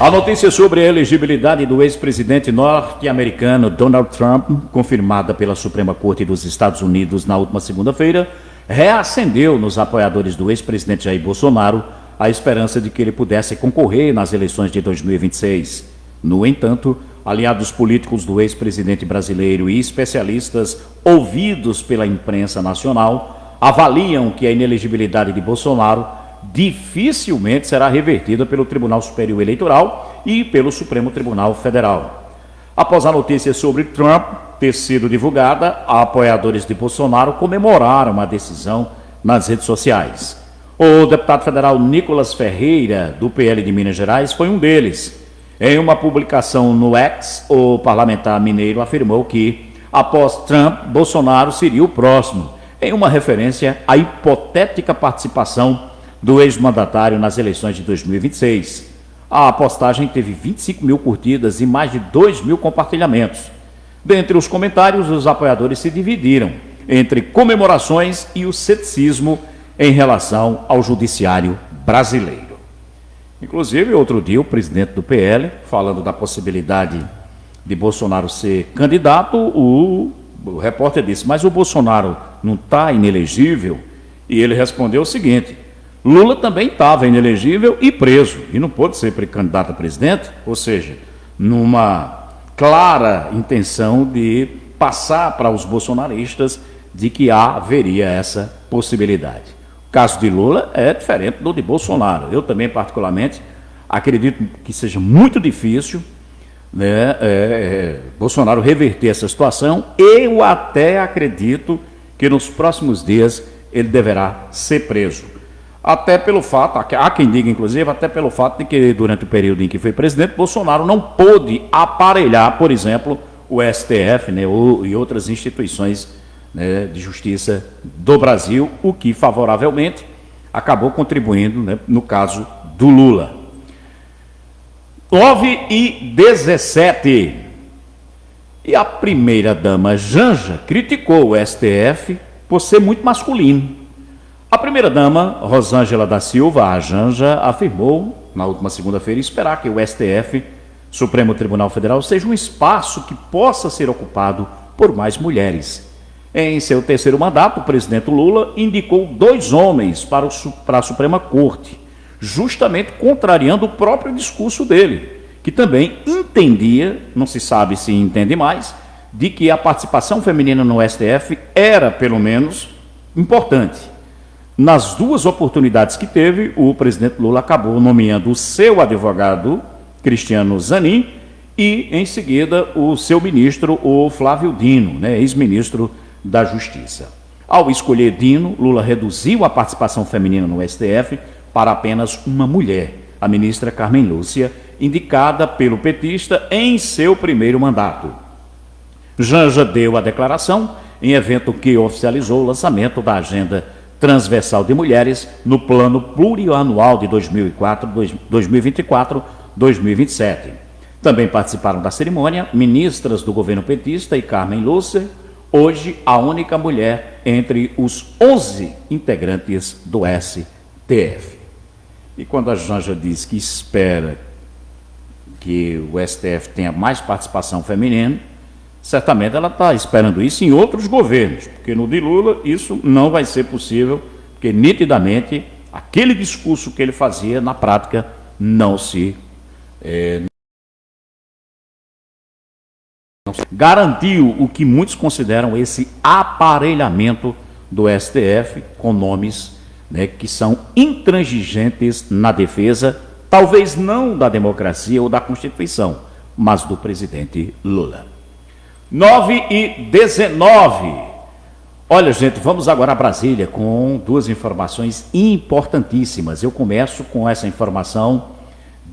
A notícia sobre a elegibilidade do ex-presidente norte-americano Donald Trump, confirmada pela Suprema Corte dos Estados Unidos na última segunda-feira, reacendeu nos apoiadores do ex-presidente Jair Bolsonaro a esperança de que ele pudesse concorrer nas eleições de 2026. No entanto, aliados políticos do ex-presidente brasileiro e especialistas ouvidos pela imprensa nacional avaliam que a inelegibilidade de Bolsonaro dificilmente será revertida pelo Tribunal Superior Eleitoral e pelo Supremo Tribunal Federal. Após a notícia sobre Trump ter sido divulgada, apoiadores de Bolsonaro comemoraram a decisão nas redes sociais. O deputado federal Nicolas Ferreira, do PL de Minas Gerais, foi um deles. Em uma publicação no X, o parlamentar mineiro afirmou que, após Trump, Bolsonaro seria o próximo, em uma referência à hipotética participação do ex-mandatário nas eleições de 2026. A postagem teve 25 mil curtidas e mais de 2 mil compartilhamentos. Dentre os comentários, os apoiadores se dividiram entre comemorações e o ceticismo em relação ao judiciário brasileiro. Inclusive, outro dia, o presidente do PL, falando da possibilidade de Bolsonaro ser candidato, o repórter disse, mas o Bolsonaro não está inelegível? E ele respondeu o seguinte, Lula também estava inelegível e preso, e não pôde ser candidato a presidente, ou seja, numa clara intenção de passar para os bolsonaristas de que haveria essa possibilidade. O caso de Lula é diferente do de Bolsonaro. Eu também, particularmente, acredito que seja muito difícil, né, Bolsonaro reverter essa situação. Eu até acredito que nos próximos dias ele deverá ser preso. Até pelo fato, há quem diga inclusive, até pelo fato de que durante o período em que foi presidente, Bolsonaro não pôde aparelhar, por exemplo, o STF, né, e outras instituições, né, de justiça do Brasil, o que favoravelmente acabou contribuindo, né, no caso do Lula. 9h17. E a primeira-dama Janja criticou o STF por ser muito masculino. A primeira-dama, Rosângela da Silva, a Janja, afirmou, na última segunda-feira, esperar que o STF, Supremo Tribunal Federal, seja um espaço que possa ser ocupado por mais mulheres. Em seu terceiro mandato, o presidente Lula indicou 2 homens para a Suprema Corte, justamente contrariando o próprio discurso dele, que também entendia, não se sabe se entende mais, de que a participação feminina no STF era, pelo menos, importante. Nas 2 oportunidades que teve, o presidente Lula acabou nomeando o seu advogado, Cristiano Zanin, e, em seguida, o seu ministro, o Flávio Dino, né, ex-ministro da Justiça. Ao escolher Dino, Lula reduziu a participação feminina no STF para apenas uma mulher, a ministra Carmen Lúcia, indicada pelo petista em seu primeiro mandato. Janja deu a declaração em evento que oficializou o lançamento da Agenda Transversal de Mulheres no Plano Plurianual de 2024-2027. Também participaram da cerimônia ministras do governo petista e Carmen Lúcia, hoje a única mulher entre os 11 integrantes do STF. E quando a Janja diz que espera que o STF tenha mais participação feminina, certamente ela está esperando isso em outros governos, porque no de Lula isso não vai ser possível, porque nitidamente aquele discurso que ele fazia na prática não se garantiu o que muitos consideram esse aparelhamento do STF com nomes, né, que são intransigentes na defesa, talvez não da democracia ou da Constituição, mas do presidente Lula. 9h19. Olha, gente, vamos agora a Brasília com 2 informações importantíssimas. Eu começo com essa informação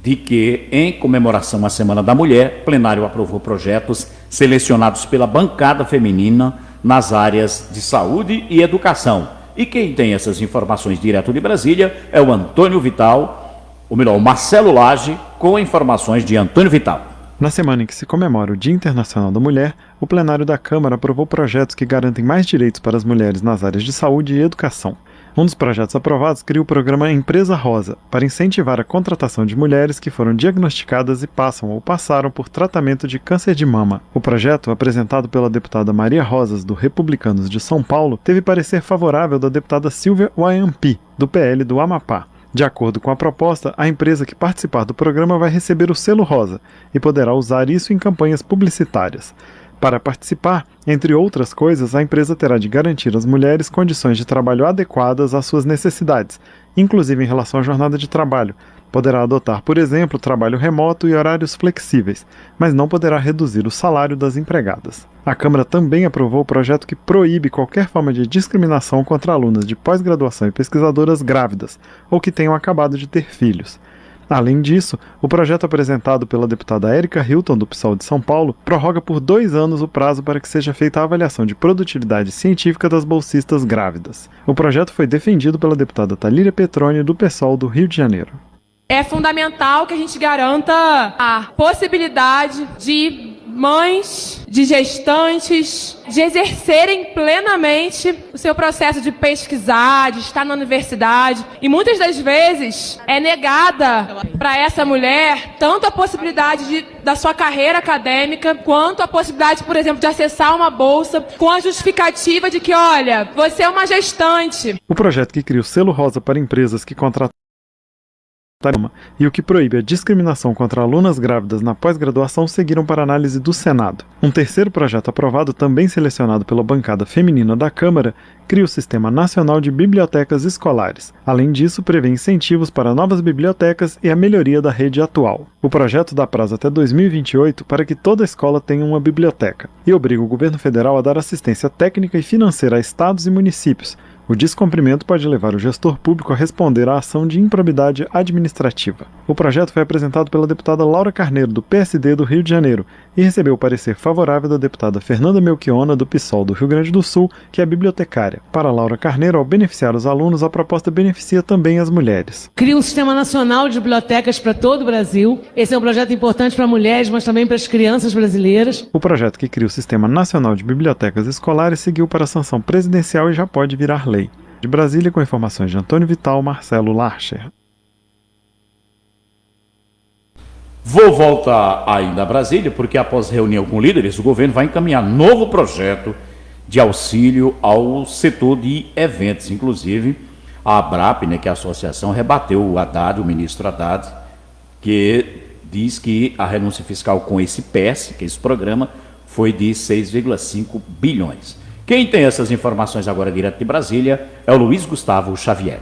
de que, em comemoração à Semana da Mulher, o plenário aprovou projetos selecionados pela bancada feminina nas áreas de saúde e educação. E quem tem essas informações direto de Brasília é o Antônio Vital, ou melhor, o Marcelo Lage, com informações de Antônio Vital. Na semana em que se comemora o Dia Internacional da Mulher, o plenário da Câmara aprovou projetos que garantem mais direitos para as mulheres nas áreas de saúde e educação. Um dos projetos aprovados cria o programa Empresa Rosa, para incentivar a contratação de mulheres que foram diagnosticadas e passam ou passaram por tratamento de câncer de mama. O projeto, apresentado pela deputada Maria Rosas, do Republicanos de São Paulo, teve parecer favorável da deputada Silvia Wayampi, do PL do Amapá. De acordo com a proposta, a empresa que participar do programa vai receber o selo rosa e poderá usar isso em campanhas publicitárias. Para participar, entre outras coisas, a empresa terá de garantir às mulheres condições de trabalho adequadas às suas necessidades, inclusive em relação à jornada de trabalho. Poderá adotar, por exemplo, trabalho remoto e horários flexíveis, mas não poderá reduzir o salário das empregadas. A Câmara também aprovou o projeto que proíbe qualquer forma de discriminação contra alunas de pós-graduação e pesquisadoras grávidas ou que tenham acabado de ter filhos. Além disso, o projeto apresentado pela deputada Érica Hilton, do PSOL de São Paulo, prorroga por 2 anos o prazo para que seja feita a avaliação de produtividade científica das bolsistas grávidas. O projeto foi defendido pela deputada Talíria Petroni, do PSOL do Rio de Janeiro. É fundamental que a gente garanta a possibilidade de mães, de gestantes, de exercerem plenamente o seu processo de pesquisar, de estar na universidade. E muitas das vezes é negada para essa mulher tanto a possibilidade da sua carreira acadêmica, quanto a possibilidade, por exemplo, de acessar uma bolsa com a justificativa de que, olha, você é uma gestante. O projeto que cria o selo rosa para empresas que contratam e o que proíbe a discriminação contra alunas grávidas na pós-graduação seguiram para análise do Senado. Um terceiro projeto aprovado, também selecionado pela bancada feminina da Câmara, cria o Sistema Nacional de Bibliotecas Escolares. Além disso, prevê incentivos para novas bibliotecas e a melhoria da rede atual. O projeto dá prazo até 2028 para que toda escola tenha uma biblioteca e obriga o governo federal a dar assistência técnica e financeira a estados e municípios. O descumprimento pode levar o gestor público a responder à ação de improbidade administrativa. O projeto foi apresentado pela deputada Laura Carneiro, do PSD do Rio de Janeiro, e recebeu o parecer favorável da deputada Fernanda Melchiona, do PSOL do Rio Grande do Sul, que é bibliotecária. Para Laura Carneiro, ao beneficiar os alunos, a proposta beneficia também as mulheres. Cria um sistema nacional de bibliotecas para todo o Brasil. Esse é um projeto importante para mulheres, mas também para as crianças brasileiras. O projeto que cria o Sistema Nacional de Bibliotecas Escolares seguiu para a sanção presidencial e já pode virar lei. De Brasília, com informações de Antônio Vital, Marcelo Larcher. Vou voltar ainda a Brasília, porque após reunião com líderes, o governo vai encaminhar novo projeto de auxílio ao setor de eventos. Inclusive, a ABRAP, que é a associação, rebateu o Haddad, o ministro Haddad, que diz que a renúncia fiscal com esse PES, que é esse programa, foi de 6,5 bilhões. Quem tem essas informações agora direto de Brasília é o Luiz Gustavo Xavier.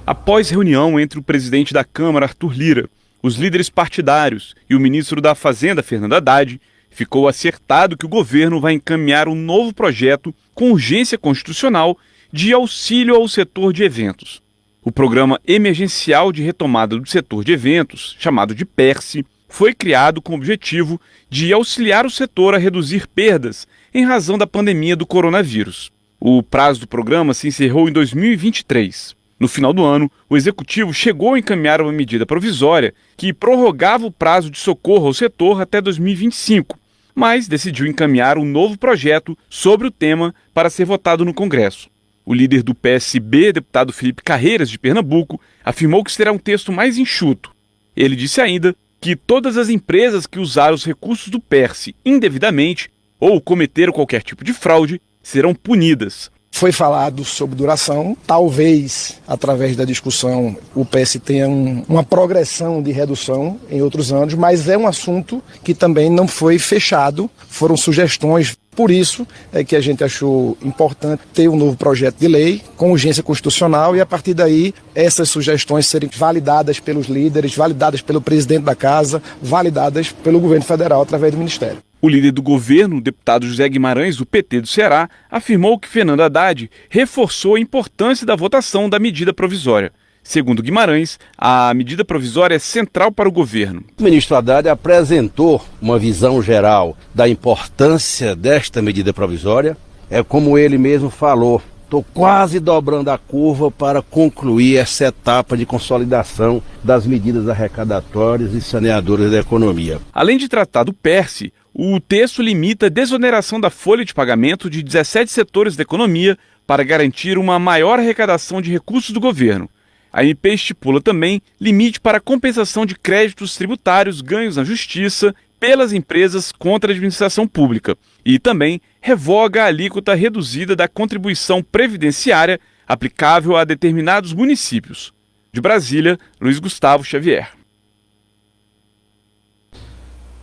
Após reunião entre o presidente da Câmara, Arthur Lira, os líderes partidários e o ministro da Fazenda, Fernando Haddad, ficou acertado que o governo vai encaminhar um novo projeto com urgência constitucional de auxílio ao setor de eventos. O Programa Emergencial de Retomada do Setor de Eventos, chamado de PERSE, foi criado com o objetivo de auxiliar o setor a reduzir perdas em razão da pandemia do coronavírus. O prazo do programa se encerrou em 2023. No final do ano, o Executivo chegou a encaminhar uma medida provisória que prorrogava o prazo de socorro ao setor até 2025, mas decidiu encaminhar um novo projeto sobre o tema para ser votado no Congresso. O líder do PSB, deputado Felipe Carreiras, de Pernambuco, afirmou que será um texto mais enxuto. Ele disse ainda que todas as empresas que usaram os recursos do PERSE indevidamente ou cometeram qualquer tipo de fraude serão punidas. Foi falado sobre duração, talvez através da discussão o PS tenha uma progressão de redução em outros anos, mas é um assunto que também não foi fechado, foram sugestões. Por isso é que a gente achou importante ter um novo projeto de lei com urgência constitucional e a partir daí essas sugestões serem validadas pelos líderes, validadas pelo presidente da casa, validadas pelo governo federal através do Ministério. O líder do governo, o deputado José Guimarães, do PT do Ceará, afirmou que Fernando Haddad reforçou a importância da votação da medida provisória. Segundo Guimarães, a medida provisória é central para o governo. O ministro Haddad apresentou uma visão geral da importância desta medida provisória. É como ele mesmo falou, Estou quase dobrando a curva para concluir essa etapa de consolidação das medidas arrecadatórias e saneadoras da economia. Além de tratar do PERSE, o texto limita a desoneração da folha de pagamento de 17 setores da economia para garantir uma maior arrecadação de recursos do governo. A MP estipula também limite para a compensação de créditos tributários ganhos na justiça pelas empresas contra a administração pública e também revoga a alíquota reduzida da contribuição previdenciária aplicável a determinados municípios. De Brasília, Luiz Gustavo Xavier.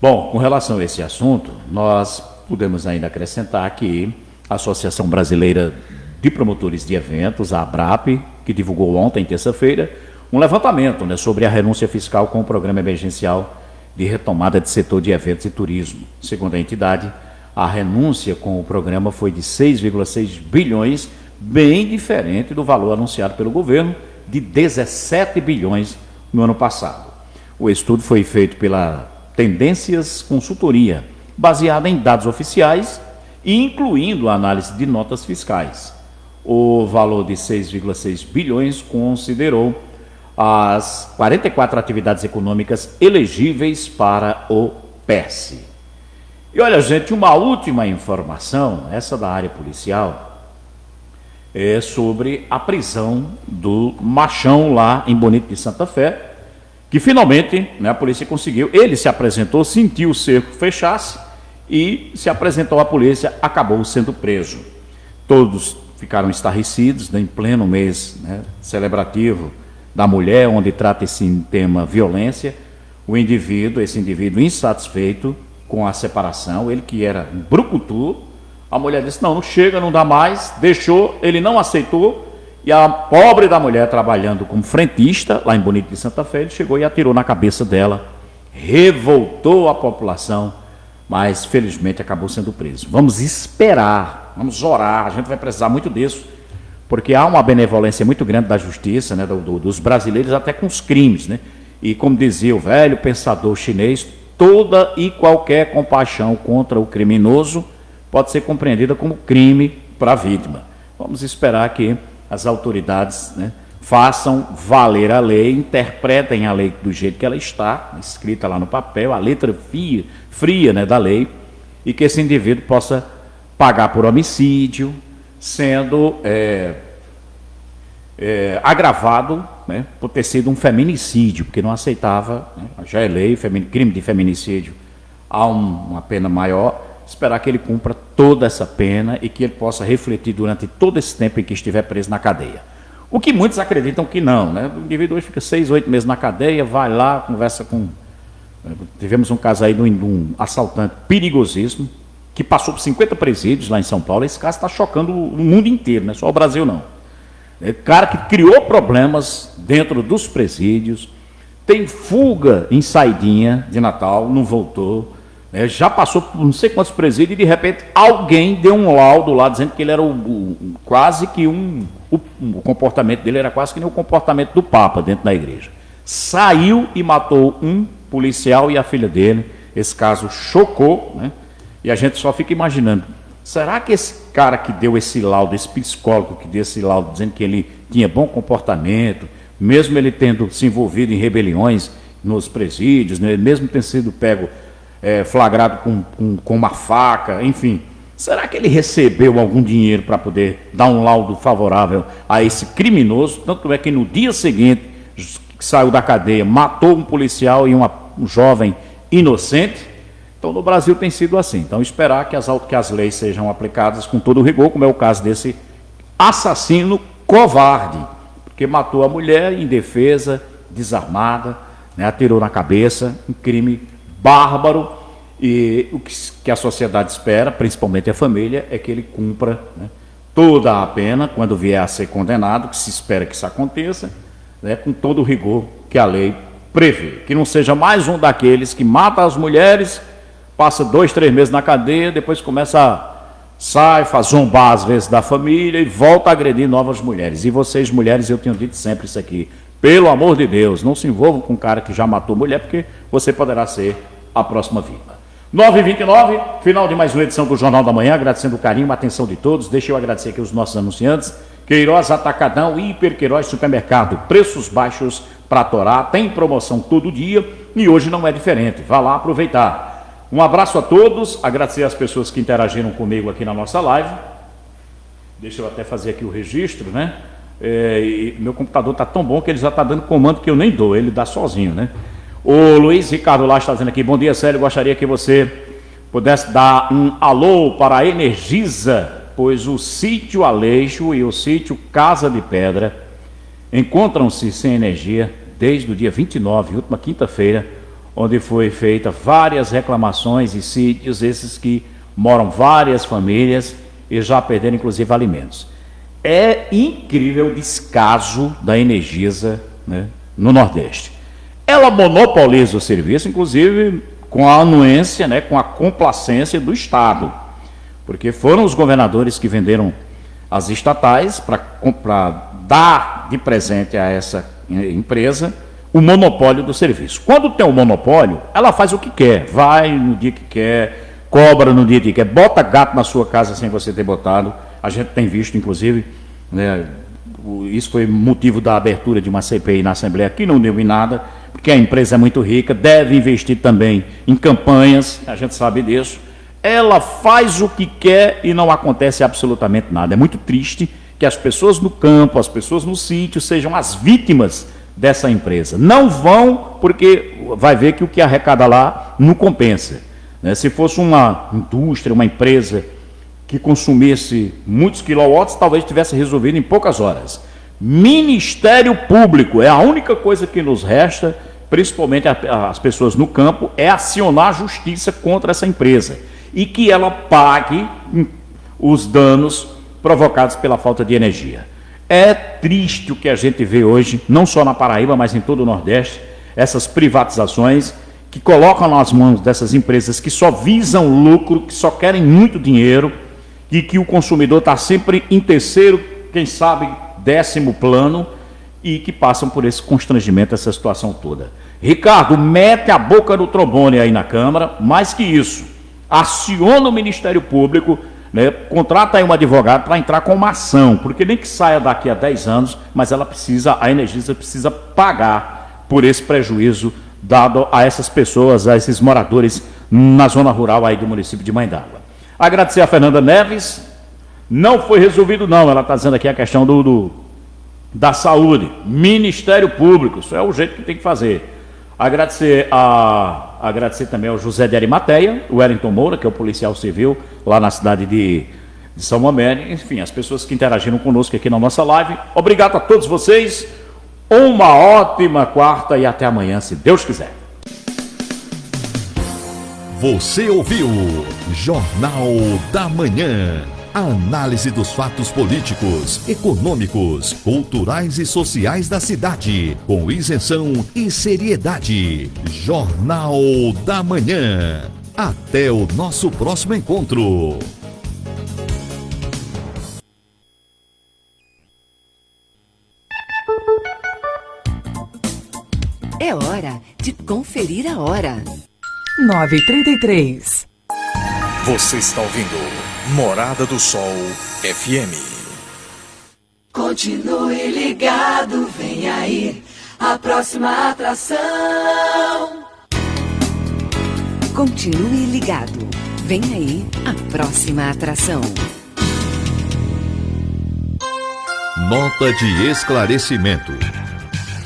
Bom, com relação a esse assunto, nós podemos ainda acrescentar que a Associação Brasileira de Promotores de Eventos, a ABRAP, que divulgou ontem, terça-feira, um levantamento, sobre a renúncia fiscal com o Programa Emergencial de Retomada de Setor de Eventos e Turismo. Segundo a entidade, a renúncia com o programa foi de 6,6 bilhões, bem diferente do valor anunciado pelo governo, de 17 bilhões no ano passado. O estudo foi feito pela Tendências Consultoria, baseada em dados oficiais e incluindo a análise de notas fiscais. O valor de 6,6 bilhões considerou as 44 atividades econômicas elegíveis para o PERSE. E olha, gente, uma última informação, essa da área policial, é sobre a prisão do machão lá em Bonito de Santa Fé, que finalmente, a polícia conseguiu. Ele se apresentou, sentiu o cerco fechasse e se apresentou à polícia, acabou sendo preso. Todos ficaram estarrecidos, em pleno mês celebrativo da mulher, onde trata esse tema violência. Esse indivíduo insatisfeito com a separação, ele que era um brucutu, a mulher disse, não chega, não dá mais, deixou, ele não aceitou, e a pobre da mulher trabalhando como frentista, lá em Bonito de Santa Fé, ele chegou e atirou na cabeça dela, revoltou a população, mas felizmente acabou sendo preso. Vamos esperar, vamos orar, a gente vai precisar muito disso, porque há uma benevolência muito grande da justiça, dos brasileiros, até com os crimes, E como dizia o velho pensador chinês, toda e qualquer compaixão contra o criminoso pode ser compreendida como crime para a vítima. Vamos esperar que as autoridades façam valer a lei, interpretem a lei do jeito que ela está, escrita lá no papel, a letra fria da lei, e que esse indivíduo possa pagar por homicídio, sendo agravado por ter sido um feminicídio, porque não aceitava, já é lei, crime de feminicídio, há uma pena maior, esperar que ele cumpra toda essa pena e que ele possa refletir durante todo esse tempo em que estiver preso na cadeia. O que muitos acreditam que não, O indivíduo hoje fica 6, 8 meses na cadeia, vai lá, conversa com... Tivemos um caso aí de um assaltante perigosíssimo, que passou por 50 presídios lá em São Paulo. Esse caso está chocando o mundo inteiro, não é só o Brasil não. É cara que criou problemas dentro dos presídios, tem fuga em saidinha de Natal, não voltou, já passou por não sei quantos presídios e de repente alguém deu um laudo lá dizendo que ele era quase que o comportamento dele era quase que nem o comportamento do Papa dentro da igreja. Saiu e matou um policial e a filha dele. Esse caso chocou, E a gente só fica imaginando, será que esse cara que deu esse laudo, esse psicólogo que deu esse laudo dizendo que ele tinha bom comportamento, mesmo ele tendo se envolvido em rebeliões nos presídios, mesmo tendo sido pego flagrado com uma faca, enfim, será que ele recebeu algum dinheiro para poder dar um laudo favorável a esse criminoso? Tanto é que no dia seguinte, que saiu da cadeia, matou um policial e um jovem inocente. Então, no Brasil tem sido assim. Então, esperar que as leis sejam aplicadas com todo o rigor, como é o caso desse assassino covarde, porque matou a mulher indefesa, desarmada, atirou na cabeça, um crime bárbaro, e o que a sociedade espera, principalmente a família, é que ele cumpra toda a pena, quando vier a ser condenado, que se espera que isso aconteça, com todo o rigor que a lei prevê. Que não seja mais um daqueles que mata as mulheres, passa 2, 3 meses na cadeia, depois sai, faz zombar às vezes da família e volta a agredir novas mulheres. E vocês, mulheres, eu tenho dito sempre isso aqui, pelo amor de Deus, não se envolvam com um cara que já matou mulher, porque você poderá ser a próxima vítima. 9h29, final de mais uma edição do Jornal da Manhã, agradecendo o carinho, a atenção de todos. Deixa eu agradecer aqui os nossos anunciantes. Queiroz Atacadão e Hiper Queiroz Supermercado, preços baixos para torar, tem promoção todo dia e hoje não é diferente. Vá lá aproveitar. Um abraço a todos, agradecer às pessoas que interagiram comigo aqui na nossa live. Deixa eu até fazer aqui o registro, né? E meu computador está tão bom que ele já está dando comando que eu nem dou, ele dá sozinho, né? O Luiz Ricardo lá está dizendo aqui, bom dia, Célio, gostaria que você pudesse dar um alô para a Energisa, pois o sítio Aleixo e o sítio Casa de Pedra encontram-se sem energia desde o dia 29, última quinta-feira, onde foi feita várias reclamações e sítios, esses que moram várias famílias e já perderam inclusive alimentos. É incrível o descaso da Energisa, né, no Nordeste. Ela monopoliza o serviço, inclusive com a anuência, né, com a complacência do Estado, porque foram os governadores que venderam as estatais para dar de presente a essa empresa o monopólio do serviço. Quando tem um monopólio, ela faz o que quer, vai no dia que quer, cobra no dia que quer, bota gato na sua casa sem você ter botado. A gente tem visto, inclusive, né, isso foi motivo da abertura de uma CPI na Assembleia, que não deu em nada, porque a empresa é muito rica, deve investir também em campanhas, a gente sabe disso. Ela faz o que quer e não acontece absolutamente nada. É muito triste que as pessoas no campo, as pessoas no sítio sejam as vítimas dessa empresa. Não vão, porque vai ver que o que arrecada lá não compensa, né? Se fosse uma indústria, uma empresa que consumisse muitos quilowatts, talvez tivesse resolvido em poucas horas. Ministério Público é a única coisa que nos resta, principalmente as pessoas no campo, é acionar a justiça contra essa empresa e que ela pague os danos provocados pela falta de energia. É triste o que a gente vê hoje, não só na Paraíba, mas em todo o Nordeste, essas privatizações que colocam nas mãos dessas empresas que só visam lucro, que só querem muito dinheiro e que o consumidor está sempre em terceiro, quem sabe 10º plano, e que passam por esse constrangimento, essa situação toda. Ricardo, mete a boca no trombone aí na Câmara, mais que isso, aciona o Ministério Público, né, contrata aí um advogado para entrar com uma ação, porque nem que saia daqui a 10 anos, mas a Energisa precisa pagar por esse prejuízo dado a essas pessoas, a esses moradores na zona rural aí do município de Mãe d'Água. Agradecer a Fernanda Neves, não foi resolvido não, ela está dizendo aqui a questão da saúde, Ministério Público, isso é o jeito que tem que fazer. Agradecer também ao José de Arimateia, o Wellington Moura, que é o policial civil lá na cidade de São Mamede, enfim, as pessoas que interagiram conosco aqui na nossa live. Obrigado a todos vocês, uma ótima quarta e até amanhã, se Deus quiser. Você ouviu Jornal da Manhã. A análise dos fatos políticos, econômicos, culturais e sociais da cidade, com isenção e seriedade. Jornal da Manhã. Até o nosso próximo encontro. É hora de conferir a hora. 9h33. Você está ouvindo Morada do Sol FM. Continue ligado, vem aí a próxima atração. Continue ligado, vem aí a próxima atração. Nota de esclarecimento.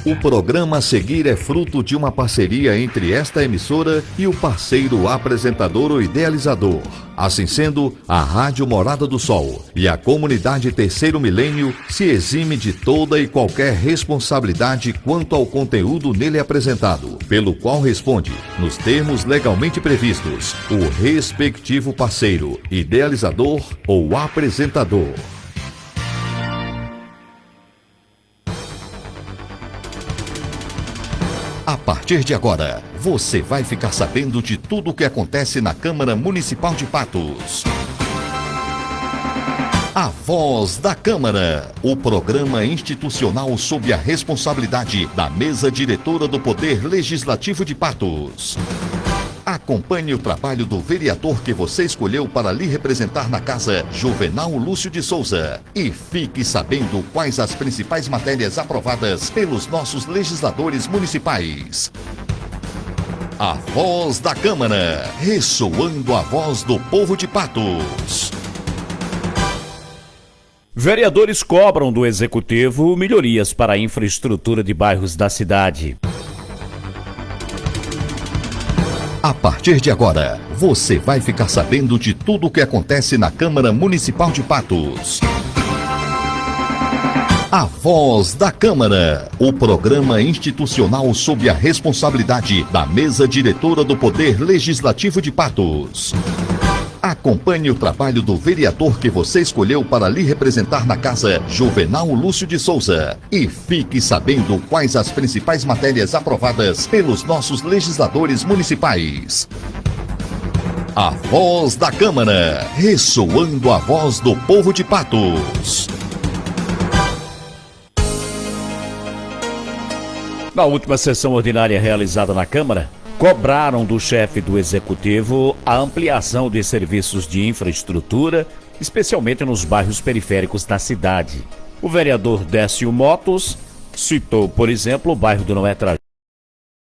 O programa a seguir é fruto de uma parceria entre esta emissora e o parceiro apresentador ou idealizador. Assim sendo, a Rádio Morada do Sol e a comunidade Terceiro Milênio se exime de toda e qualquer responsabilidade quanto ao conteúdo nele apresentado, pelo qual responde, nos termos legalmente previstos, o respectivo parceiro, idealizador ou apresentador. A partir de agora, você vai ficar sabendo de tudo o que acontece na Câmara Municipal de Patos. A Voz da Câmara, o programa institucional sob a responsabilidade da mesa diretora do Poder Legislativo de Patos. Acompanhe o trabalho do vereador que você escolheu para lhe representar na casa, Juvenal Lúcio de Souza. E fique sabendo quais as principais matérias aprovadas pelos nossos legisladores municipais. A voz da Câmara, ressoando a voz do povo de Patos. Vereadores cobram do Executivo melhorias para a infraestrutura de bairros da cidade. A partir de agora, você vai ficar sabendo de tudo o que acontece na Câmara Municipal de Patos. A Voz da Câmara, o programa institucional sob a responsabilidade da mesa diretora do Poder Legislativo de Patos. Acompanhe o trabalho do vereador que você escolheu para lhe representar na casa, Juvenal Lúcio de Souza. E fique sabendo quais as principais matérias aprovadas pelos nossos legisladores municipais. A Voz da Câmara, ressoando a voz do povo de Patos. Na última sessão ordinária realizada na Câmara, cobraram do chefe do Executivo a ampliação de serviços de infraestrutura, especialmente nos bairros periféricos da cidade. O vereador Décio Motos citou, por exemplo, o bairro do Noé Trajano,